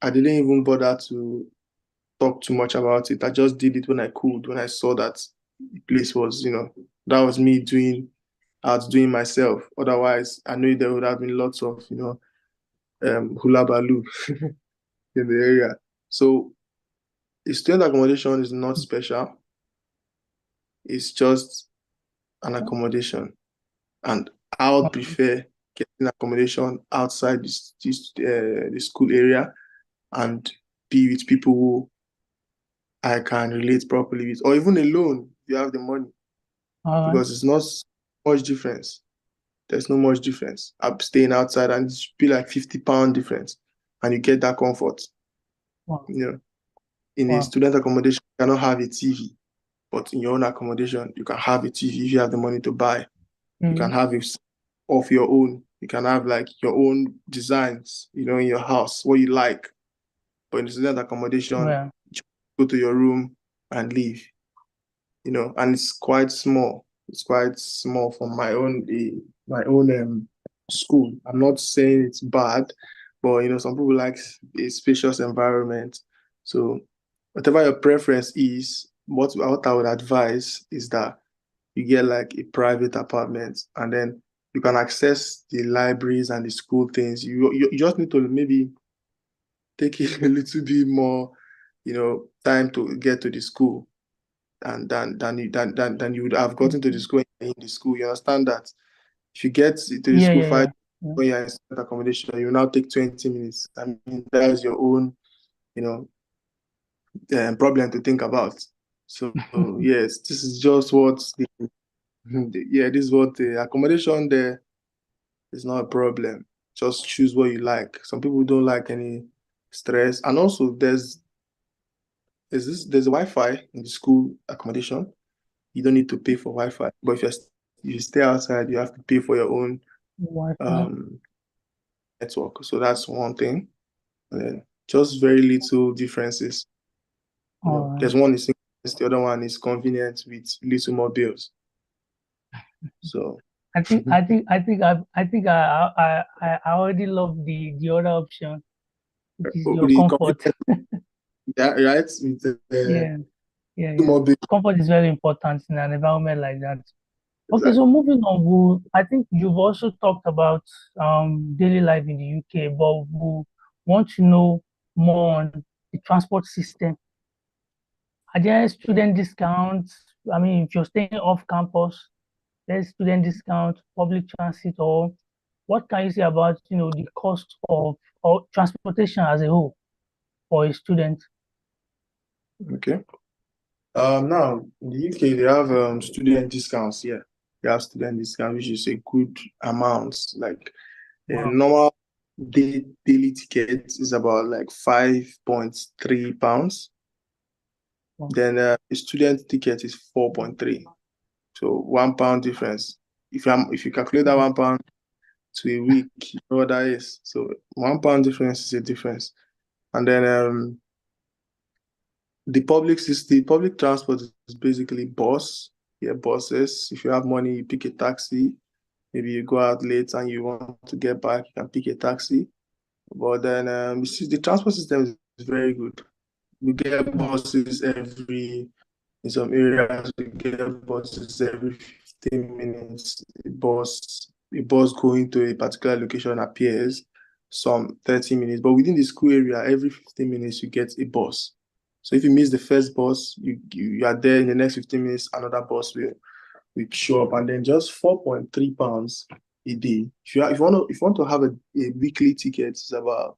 I didn't even bother to talk too much about it. I just did it when I could, when I saw that the place was, that was me doing myself. Otherwise, I know there would have been lots of, hula baloo in the area. So the student accommodation is not special. It's just an accommodation. And I would prefer getting accommodation outside the school area and be with people who I can relate properly with, or even alone if you have the money, because it's not much difference. There's no much difference. I'm staying outside and it should be like £50 difference, and you get that comfort. In a student accommodation, you cannot have a TV, but in your own accommodation, you can have a TV if you have the money to buy. You can have it of your own. You can have like your own designs, in your house, what you like. But in the student accommodation, you go to your room and leave. And it's quite small. It's quite small from my own school. I'm not saying it's bad, but some people like a spacious environment. So whatever your preference is, what I would advise is that you get like a private apartment, and then you can access the libraries and the school things. You just need to maybe take a little bit more, time to get to the school, and than you would have gotten to the school in the school. You understand that if you get to the school when you're in student accommodation, you now take 20 minutes. I mean, that's your own, problem to think about. So yes, this is just what this is what the accommodation there is not a problem. Just choose what you like. Some people don't like any stress, and also there's Wi-Fi in the school accommodation. You don't need to pay for Wi-Fi, but if you stay outside, you have to pay for your own network. So that's one thing. And then just very little differences. There's one is the other one is convenient with little more bills. So I already love the other option, which is your comfort. Yeah, right. Comfort is very important in an environment like that. Okay, so moving on, I think you've also talked about daily life in the UK, but we want to know more on the transport system. Are there student discounts? I mean, if you're staying off campus, there's student discount, public transit, or what can you say about the cost of or transportation as a whole for a student? Okay. Now in the UK they have student discounts. Yeah, they have student discount, which is a good amount. Like a normal daily ticket is about like £5.3. Then a student ticket is 4.3. So £1 difference. If you calculate that £1 to a week, you know what that is. So £1 difference is a difference. And then the public transport is basically buses. If you have money, you pick a taxi. Maybe you go out late and you want to get back, you can pick a taxi. But then the transport system is very good. We get buses in some areas, we get buses every 15 minutes. A bus going to a particular location appears some 30 minutes. But within the school area, every 15 minutes, you get a bus. So if you miss the first bus, you are there in the next 15 minutes, another bus will show up, and then just £4.3 a day. If you want to have a weekly ticket, it's about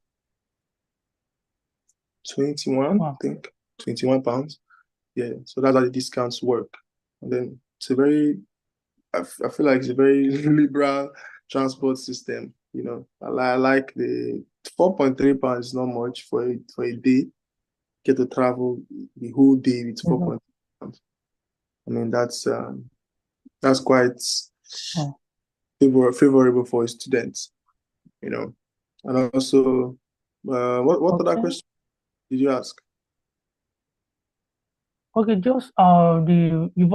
21, I think, £21. Yeah, so that's how the discounts work. And then I feel like it's a very liberal transport system. I like the 4.3 pounds is not much for a day. Get to travel the whole day with 4.3 pounds. I mean, that's quite favorable for a student, And also, what other question did you ask? Okay, just I think you've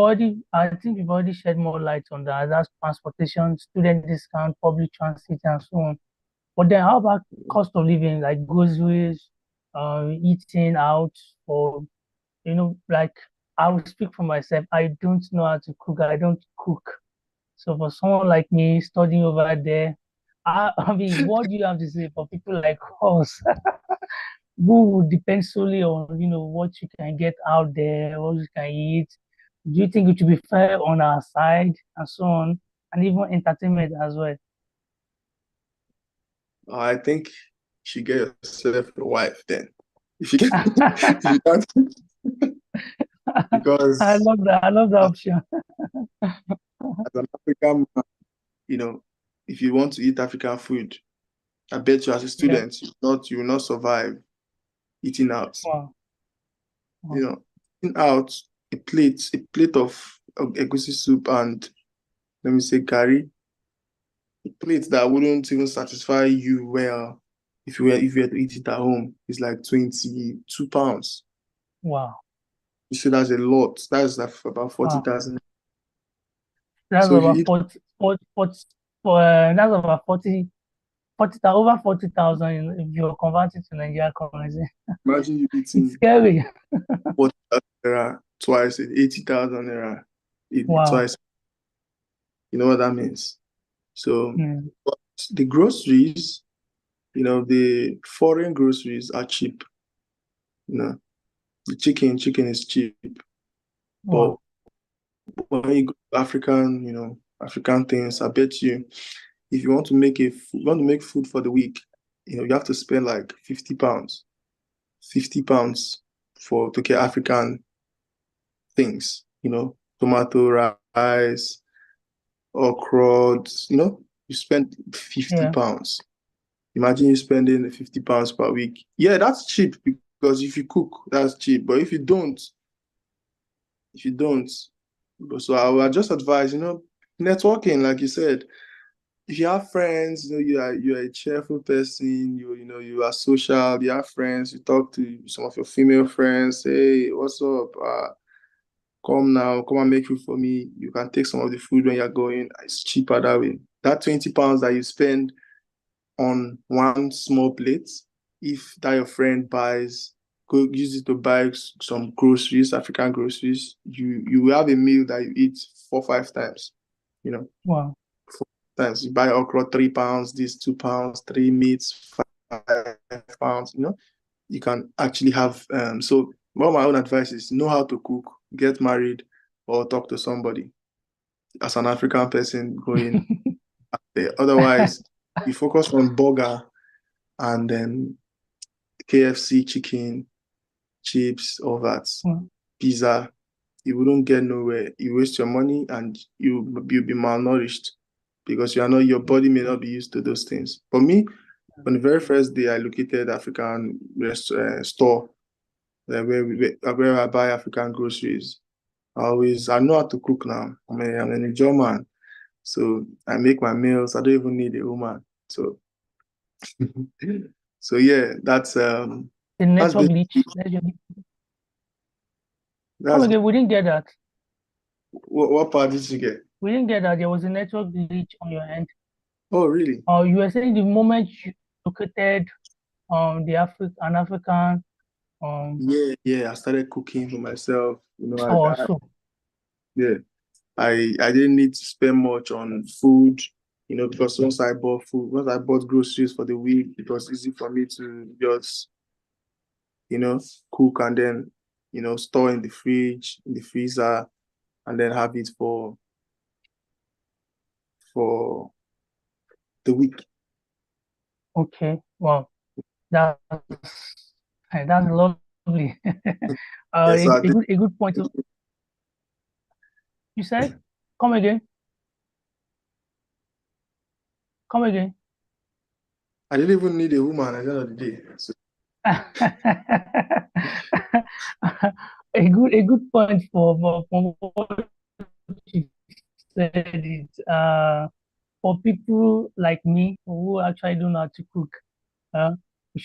already shed more light on that. That's transportation, student discount, public transit, and so on. But then how about cost of living, like groceries, eating out, or like I will speak for myself. I don't know how to cook. I don't cook. So for someone like me studying over there, I mean, what do you have to say for people like us who would depend solely on, what you can get out there, what you can eat? Do you think it should be fair on our side and so on, and even entertainment as well? I think you should get yourself a wife then. If you can, if you can't, I because love that. I love the option. as an African man, if you want to eat African food, I bet you as a Yeah. student, you will not survive eating out. Wow. Wow. Eating out a plate of egusi soup and let me say curry, a plate that wouldn't even satisfy you well if you were to eat it at home is like 22 pounds. Wow. You see, that's a lot. That's like about Wow. 40,000. That's So if you about eat, 40, that's about 40,000 if you're converting to Nigeria currency. imagine you It's eating scary. 40,000 naira twice, 80,000 naira Wow. twice. You know what that means? So Mm. but the groceries, the foreign groceries are cheap. The chicken is cheap. But Wow. when you go to African things, I bet you, if you want to make food for the week, you have to spend like 50 pounds. 50 pounds to get African things, tomato, rice, okra, you spend 50 Yeah. pounds. Imagine you spending 50 pounds per week. Yeah, that's cheap because if you cook, that's cheap. But if you don't, so I would just advise, networking, like you said, if you have friends, you are a cheerful person, you are social, you have friends, you talk to some of your female friends, hey, what's up? Come now, come and make food for me. You can take some of the food when you're going. It's cheaper that way. That 20 pounds that you spend on one small plate, if that your friend buys, go use it to buy some groceries, African groceries, you will have a meal that you eat 4 5 times. You know, Wow. 4 times you buy okra 3 pounds, this 2 pounds, three meats 5 pounds. You can actually have. So, well, my own advice is know how to cook, get married, or talk to somebody as an African person going there. Otherwise, you focus on burger and then KFC, chicken, chips, all that, Wow. pizza. You wouldn't get nowhere. You waste your money and you'll be malnourished because your body may not be used to those things. For me, on the very first day, I located African store where I buy African groceries. I know how to cook now. I'm a German, so I make my meals. I don't even need a woman. So, so yeah, The that's network basically glitch. Come that's again. We didn't get that. what part did you get? We didn't get that. There was a network glitch on your end. Oh, really? You were saying the moment you located an African Yeah. I started cooking for myself. store also. Yeah, I didn't need to spend much on food. Because once I bought groceries for the week, it was easy for me to just cook and then store in the fridge, in the freezer, and then have it for the week. Okay. Wow. That's that's lovely. Yeah, so I A think good point. You said, come again. Come again. I didn't even need a woman at the end of the day. So, A good point for what you said is for people like me who actually don't know how to cook, uh, we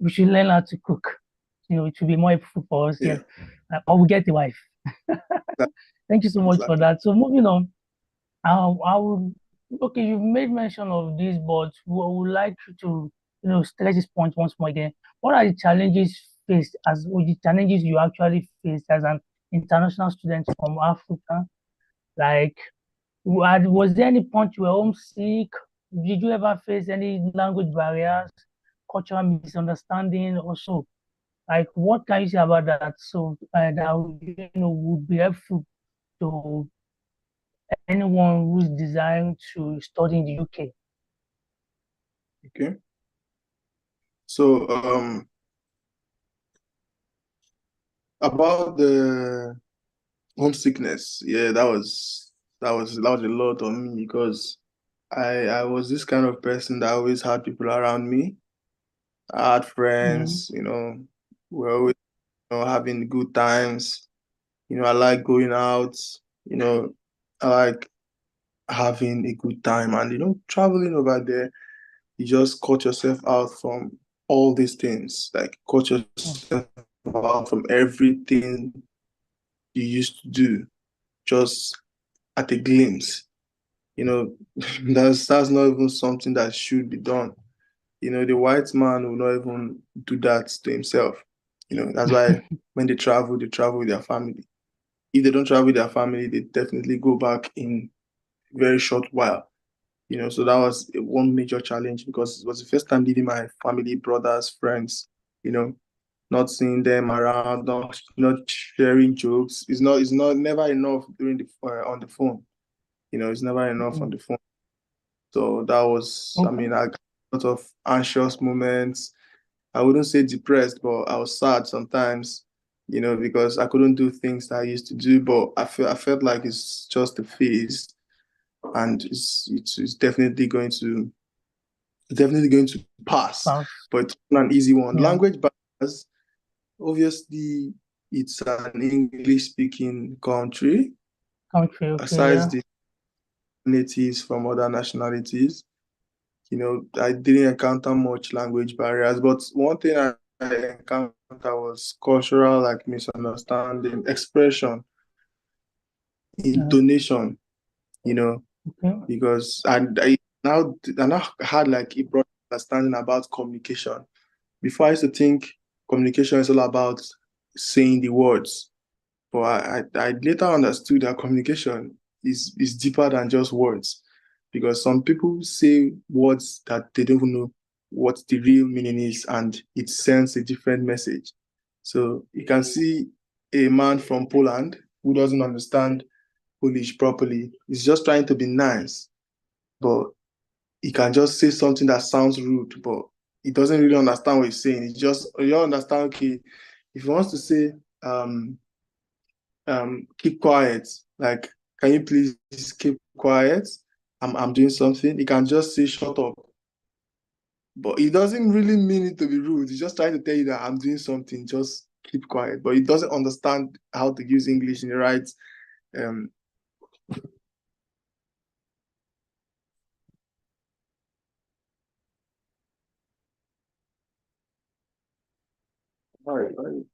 should learn how to cook. It should be more helpful for us yeah, here. Or we get a wife. that- Thank you so much for exactly. that. So moving on, I would okay, you've made mention of this, but we would like you to stress this point once more again. What are the challenges faced as or the challenges you actually faced as an international student from Africa? Like, was there any point you were homesick? Did you ever face any language barriers, cultural misunderstanding, or so? Like, what can you say about that? So that would be helpful to anyone who's desiring to study in the UK. Okay. So about the homesickness, yeah, that was a lot on me because I was this kind of person that always had people around me. I had Mm, friends, we're always having good times. I like going out, you know, I like having a good time and traveling over there, you just cut yourself out from all these things, like cut mm, yourself out from everything you used to do just at a glimpse. You know, that's not even something that should be done. The white man will not even do that to himself. That's why when they travel with their family. If they don't travel with their family, they definitely go back in a very short while. So that was one major challenge because it was the first time leaving my family, brothers, friends, you know, not seeing them around, not sharing jokes. It's not never enough during the on the phone. It's never enough on mm. the phone. So that was, I Okay. mean, I got a lot of anxious moments. I wouldn't say depressed, but I was sad sometimes, because I couldn't do things that I used to do. But I felt like it's just a phase, and it's definitely going to pass. Sounds But it's not an easy one. yeah. Language barriers, obviously, it's an English-speaking country. Country, okay, Aside yeah. the natives from other nationalities, I didn't encounter much language barriers, but one thing I encountered was cultural like misunderstanding, expression, Yeah. intonation, you know, Okay. because I now had like a broad understanding about communication. Before I used to think communication is all about saying the words, but I later understood that communication is deeper than just words, because some people say words that they don't even know what the real meaning is, and it sends a different message. So you can see a man from Poland who doesn't understand Polish properly. He's just trying to be nice, but he can just say something that sounds rude, but he doesn't really understand what he's saying. He just you don't understand. Okay, if he wants to say um keep quiet, like can you please keep quiet? I'm doing something. He can just say shut up, but he doesn't really mean it to be rude. He's just trying to tell you that I'm doing something. Just keep quiet, but he doesn't understand how to use English in the right um. All right, all right.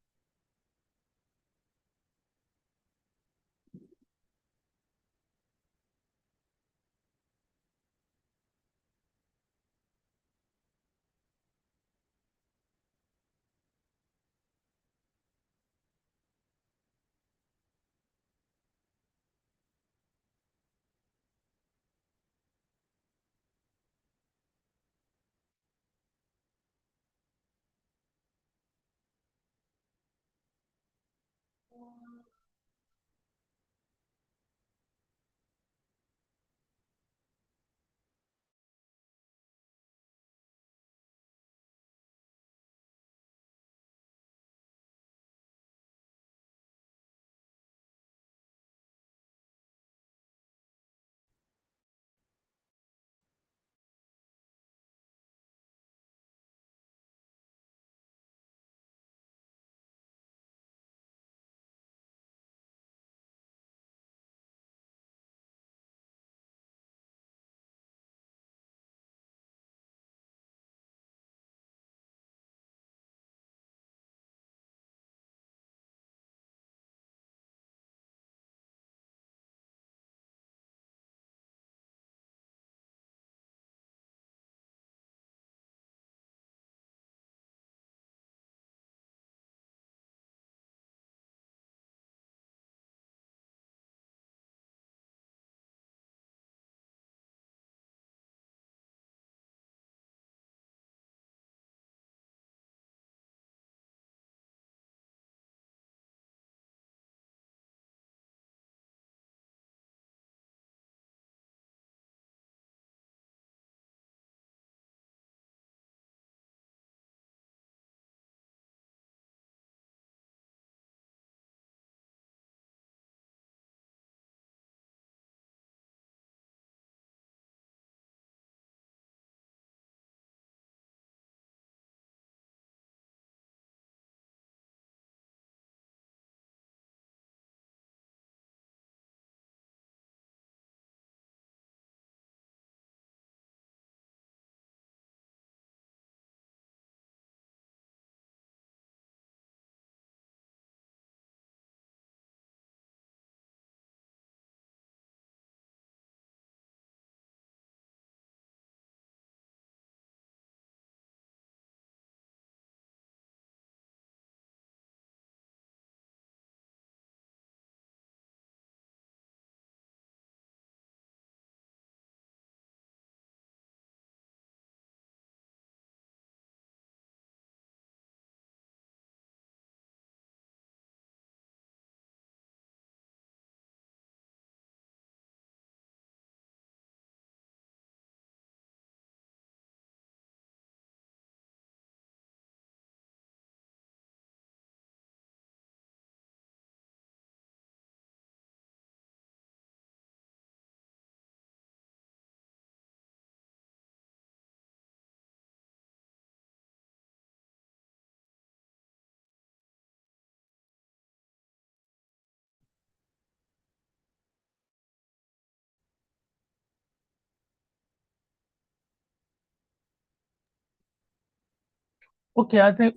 Okay, I think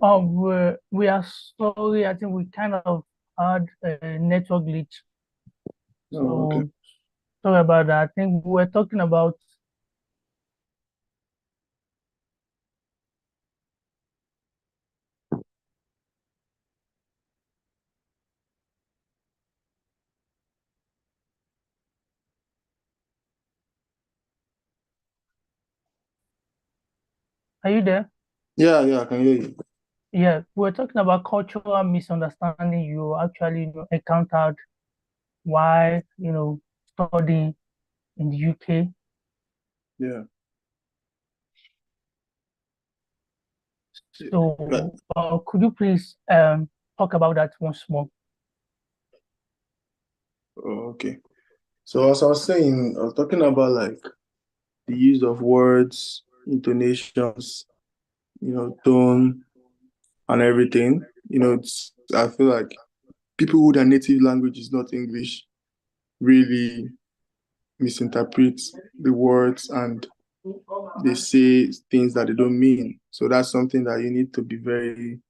we are sorry. I think we kind of had a network glitch. Oh, okay. So sorry about that. I think we were talking about. Are you there? Yeah, I can hear you. Yeah, we were talking about cultural misunderstanding you actually encountered while studying in the UK. Yeah. Right. So could you please talk about that once more? Oh, okay. So as I was saying, I was talking about like the use of words, intonations, tone and everything. I feel like people who their native language is not English really misinterpret the words and they say things that they don't mean. So that's something that you need to be very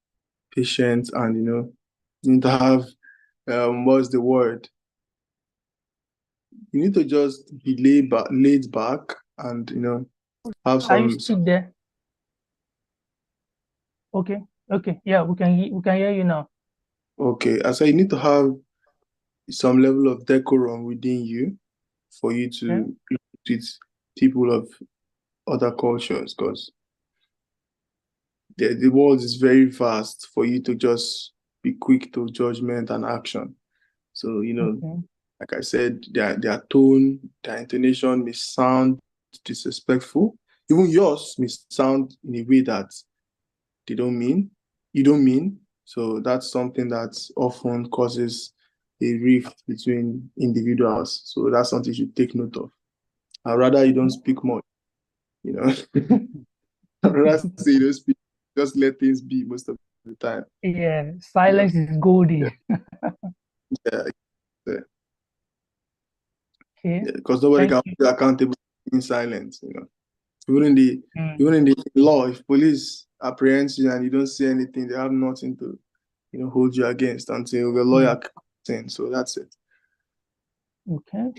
patient and you need to have what's the word? You need to just be laid back and have Are you some still there? Okay, okay, yeah, we can hear you now. okay. I say you need to have some level of decorum within you for you Okay, to treat people of other cultures because the world is very vast for you to just be quick to judgment and action. So, okay, like I said, their tone, their intonation may sound disrespectful. Even yours may sound in a way that they don't mean, you don't mean. So that's something that often causes a rift between individuals. So that's something you should take note of. I'd rather you don't speak much, you know. I'd rather say you don't speak, just let things be most of the time. yeah, Yeah, silence is yeah, golden. yeah, yeah. Okay, Because nobody thank can you. be accountable in silence. Even in the Mm, even in the law, if police apprehends you and you don't say anything, they have nothing to, hold you against until the lawyer mm, comes in. So that's it. okay,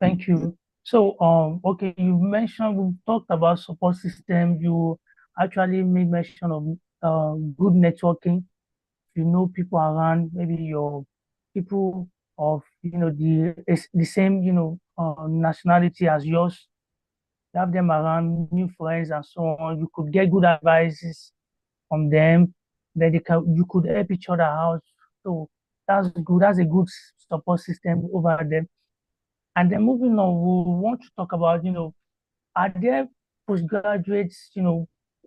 thank you. So, okay, you mentioned we talked about support system. You actually made mention of good networking. You know people around, maybe your people of the same nationality as yours. You have them around, new friends and so on. You could get good advices from them. Then you could help each other out. So that's good. That's a good support system over there. And then moving on, we want to talk about, are there postgraduate,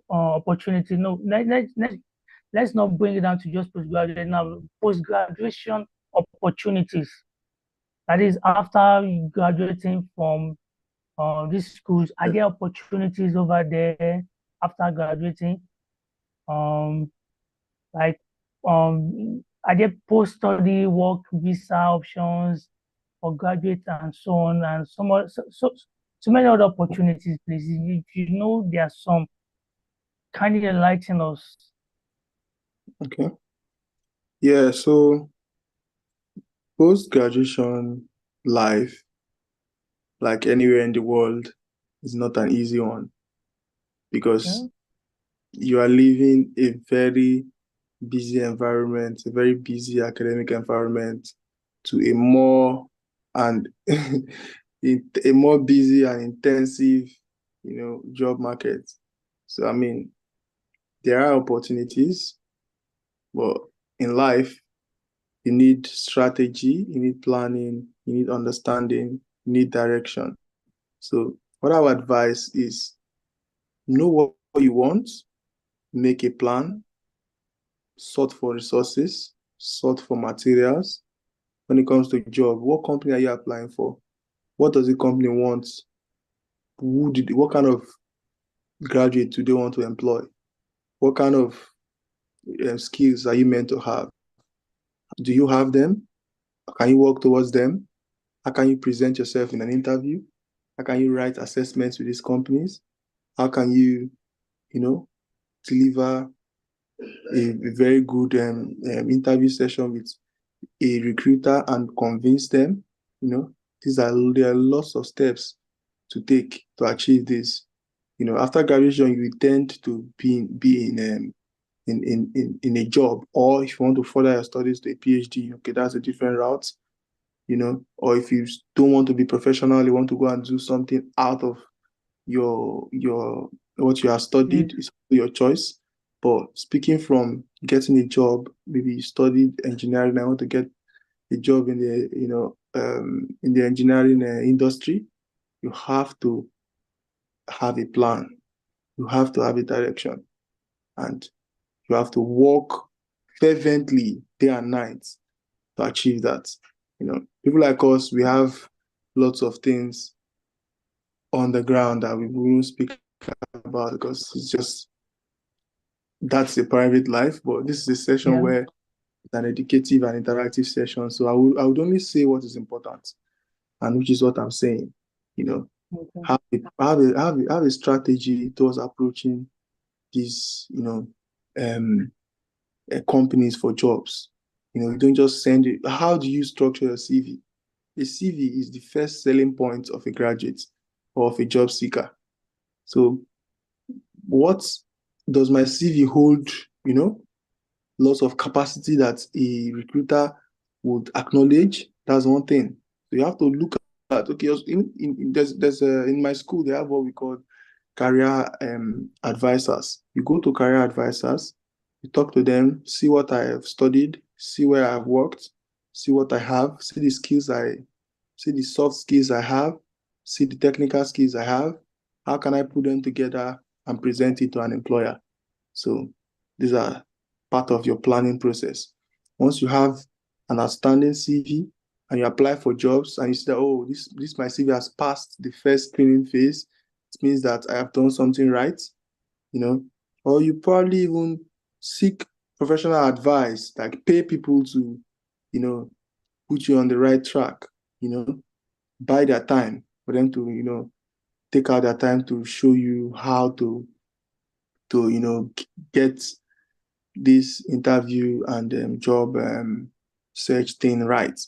opportunity? No, let's not bring it down to just postgraduate now. Post-graduation opportunities. That is after graduating from these schools, are Yeah. there opportunities over there after graduating? Um, like, are there post-study work visa options for graduates and so on, and so many other opportunities, please. If you know there are some, can you enlighten us? Okay. Yeah. So post graduation life, like anywhere in the world, is not an easy one because Okay. you are living a very busy environment, a very busy academic environment, to a more and a more busy and intensive, job market. So I mean, there are opportunities, but in life, you need strategy, you need planning, you need understanding, you need direction. So what I would advise is know what you want, make a plan, sort for resources, sort for materials. When it comes to job, what company are you applying for? What does the company want? What kind of graduate do they want to employ? What kind of skills are you meant to have? Do you have them? Can you work towards them? How can you present yourself in an interview? How can you write assessments with these companies? How can you, you know, deliver a very good interview session with a recruiter and convince them. There are lots of steps to take to achieve this. After graduation, you tend to be in a job, or if you want to further your studies to a PhD, okay, that's a different route. Or if you don't want to be professional, you want to go and do something out of your what you have studied, is your choice. But speaking from getting a job, maybe you studied engineering, I want to get a job in the in the engineering industry, you have to have a plan, you have to have a direction, and you have to work fervently day and night to achieve that. People like us, we have lots of things on the ground that we won't speak about because it's just that's a private life. But this is a session where it's an educative and interactive session. So I would only say what is important, and which is what I'm saying. Have a strategy towards approaching these companies for jobs. You don't just send it. How do you structure your CV? A CV is the first selling point of a graduate or of a job seeker. So what does my CV hold, lots of capacity that a recruiter would acknowledge? That's one thing. So you have to look at, okay, in my school, they have what we call career advisors. You go to career advisors, you talk to them, see what I have studied, see where I've worked, see what I have, see the soft skills I have, see the technical skills I have. How can I put them together and present it to an employer? So these are part of your planning process. Once you have an outstanding CV and you apply for jobs and you see that, oh, this my CV has passed the first screening phase, it means that I have done something right, or you probably even seek professional advice, like pay people to, put you on the right track, buy their time for them to, take out their time to show you how to get this interview and job search thing right.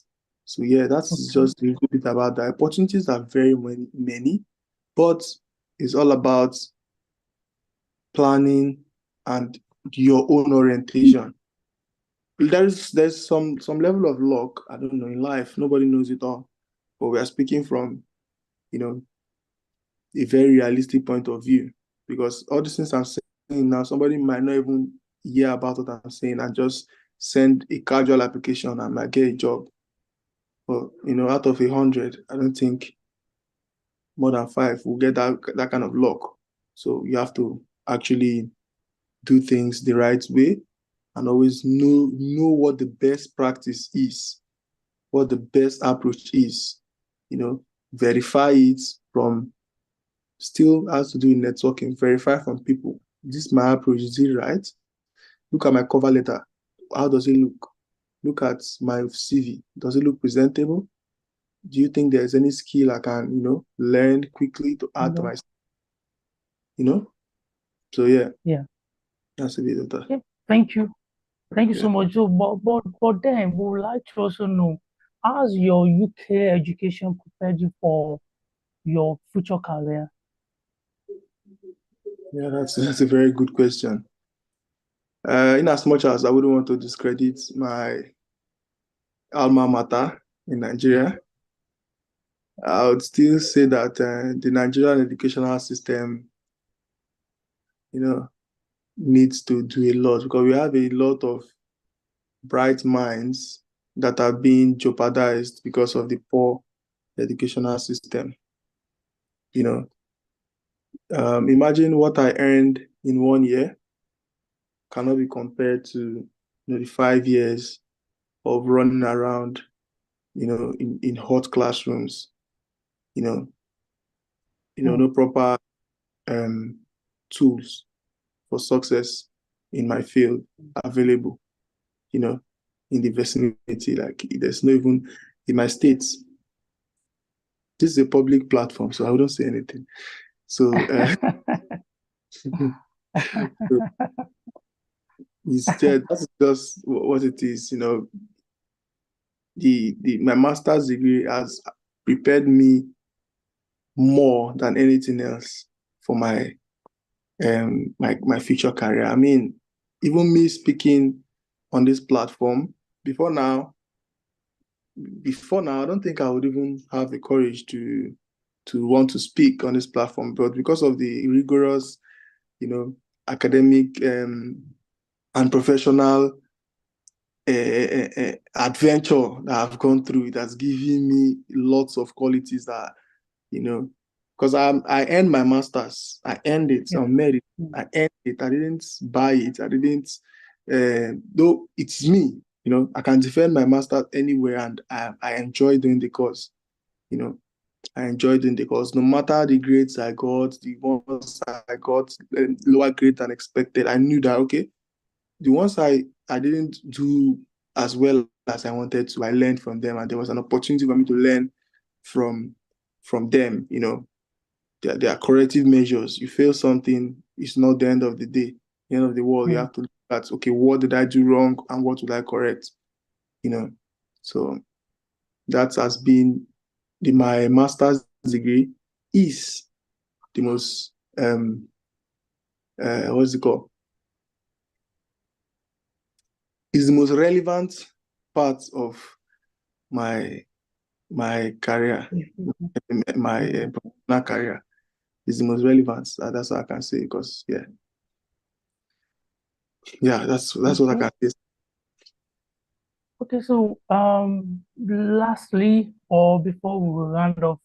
So yeah, that's just a little bit about the opportunities are very many, but it's all about planning and your own orientation. There's some level of luck. I don't know, in life, nobody knows it all. But we are speaking from, a very realistic point of view. Because all the things I'm saying now, somebody might not even hear about what I'm saying and just send a casual application and might get a job. But out of 100, I don't think more than 5 will get that kind of luck. So you have to actually do things the right way and always know what the best practice is, what the best approach is. Verify it from, still has to do with networking, verify from people. This is my approach, is it right? Look at my cover letter. How does it look? Look at my CV. Does it look presentable? Do you think there's any skill I can, learn quickly to add to my, So yeah. Yeah. That's a bit of that. Yeah. Thank you. Thank you so much. So, but then we would like to also know, how's your UK education prepared you for your future career? Yeah, that's a very good question. In as much as I wouldn't want to discredit my alma mater in Nigeria, I would still say that the Nigerian educational system, needs to do a lot because we have a lot of bright minds that are being jeopardized because of the poor educational system. Imagine what I earned in 1 year cannot be compared to the 5 years of running around, in hot classrooms, no proper tools for success in my field available, in the vicinity. Like there's no even in my states. This is a public platform, so I wouldn't say anything. So, Instead, that's just what it is. You know, my master's degree has prepared me more than anything else for my future career. I mean, even me speaking on this platform before now, I don't think I would even have the courage to want to speak on this platform. But because of the rigorous, you know, academic and professional adventure that I've gone through, it has given me lots of qualities that, you know, because I earned my master's. I earned it Yeah. on merit. I earned it. I didn't buy it. I didn't, though it's me, you know, I can defend my master's anywhere, and I enjoy doing the course, you know. I enjoyed doing the course. No matter the grades I got, the ones I got lower grade than expected, I knew that, okay, the ones I didn't do as well as I wanted to, I learned from them, and there was an opportunity for me to learn from them. You know, there are corrective measures. You fail something, it's not the end of the day, the end of the world. You Mm. have to look at, okay, what did I do wrong and what would I correct? You know, so that has been my master's degree is the most what's it called? Is the most relevant part of my career, my professional career. Is the most relevant. That's what I can say, because that's what I Okay. can say. Okay, so lastly, or before we will round off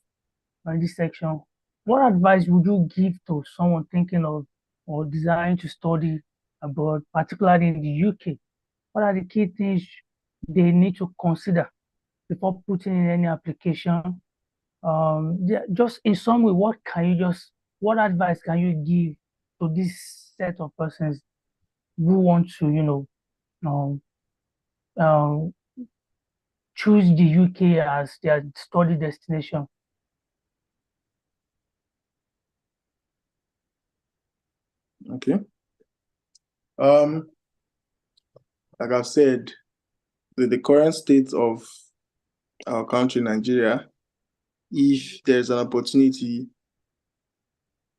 on this section, what advice would you give to someone thinking of or desiring to study abroad, particularly in the UK? What are the key things they need to consider before putting in any application? Yeah, just in some way, what advice can you give to this set of persons who want to, um, um, choose the UK as their study destination? Okay. Like I've said, the current state of our country, Nigeria, if there's an opportunity,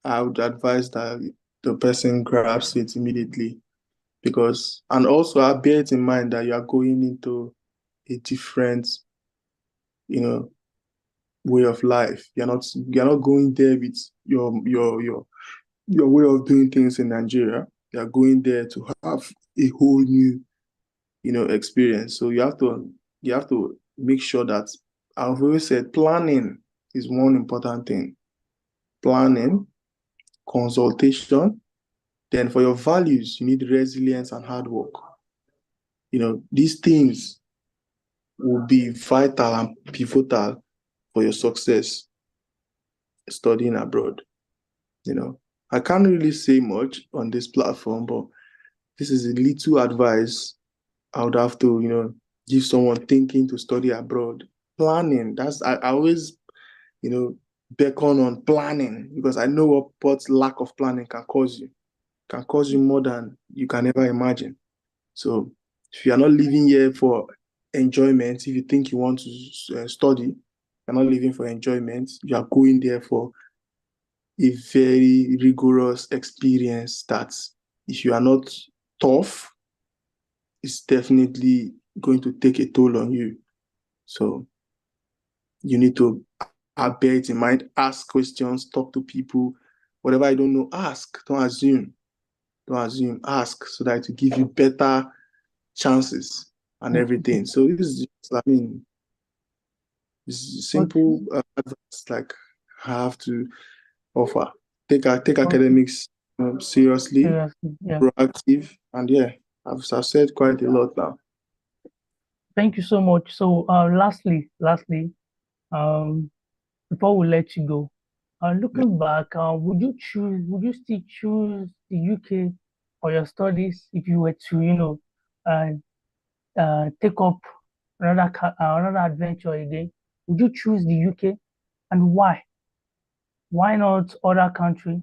I would advise that the person grabs it immediately, because, and also I bear it in mind that you are going into a different, you know, way of life. You're not going there with your way of doing things in Nigeria. You're going there to have a whole new, experience. So you have to make sure that, I've always said, planning is one important thing. Planning, consultation. Then for your values, you need resilience and hard work. These things will be vital and pivotal for your success studying abroad. I can't really say much on this platform, but this is a little advice I would have to, give someone thinking to study abroad. Planning, I always, beckon on planning, because I know what lack of planning can cause you. Can cause you more than you can ever imagine. So if you are not living here for enjoyment, if you think you want to study, you're not living for enjoyment, you are going there for a very rigorous experience that, if you are not tough, it's definitely going to take a toll on you. So you need to bear it in mind, ask questions, talk to people. Whatever I don't know, ask. Don't assume. Don't assume. Ask, so that to give you better chances and everything. So this is just, it's Okay. simple advice, like, I have to offer. Take Okay. academics seriously, Seriously, yeah. proactive, and I've said quite a lot now. Thank you so much. So, lastly, um, before we let you go, looking back, would you still choose the UK for your studies if you were to, uh, take up another adventure again? Would you choose the UK, and why? Why not other country?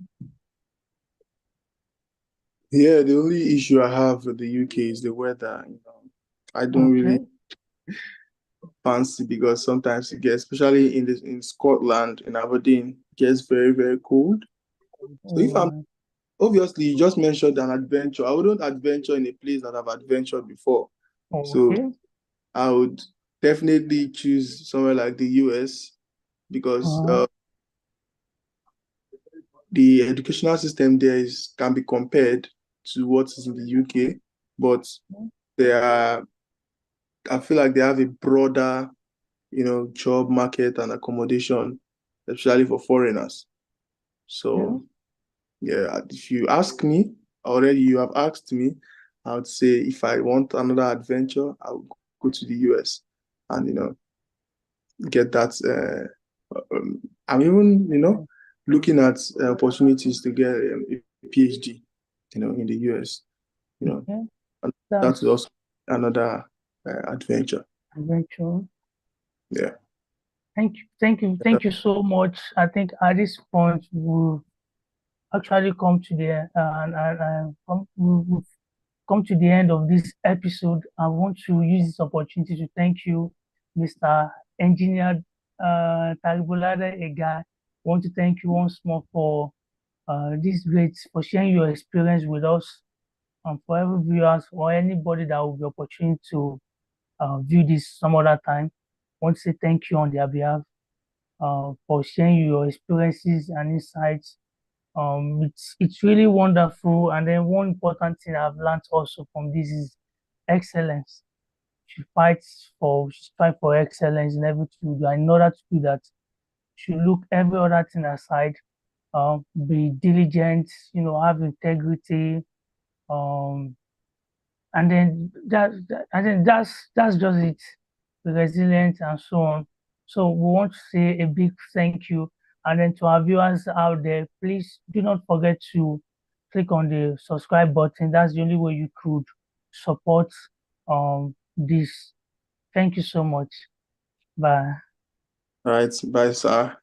Yeah, the only issue I have with the UK is the weather. I don't really Okay. fancy because sometimes it gets, especially in Scotland, in Aberdeen, it gets very, very cold. So if I'm Oh, obviously you just mentioned an adventure, I wouldn't adventure in a place that I've adventured before. So okay. I would definitely choose somewhere like the US because Uh, the educational system there can be compared to what is in the UK, but they are, I feel like they have a broader, job market and accommodation, especially for foreigners. yeah. So yeah, if you ask me, already you have asked me, I would say if I want another adventure, I would go to the US and get that. I'm even looking at opportunities to get a PhD, in the US. Okay. And that is That's also another adventure. adventure. Yeah. Thank you so much. I think at this point we've actually come to the we've come to the end of this episode. I want to use this opportunity to thank you, Mr. Engineer Tari Egai. I want to thank you once more for this great for sharing your experience with us, and for every viewers or anybody that will be opportunity to view this some other time. I want to say thank you on their behalf for sharing your experiences and insights. It's really wonderful. And then one important thing I've learned also from this is excellence. You should strive for excellence in everything you do. And in order to do that, you should look every other thing aside. Be diligent, have integrity, um, and then that's just it. Be resilient and so on. So we want to say a big thank you, and then to our viewers out there, please do not forget to click on the subscribe button. That's the only way you could support this. Thank you so much. Bye. All right. Bye, sir.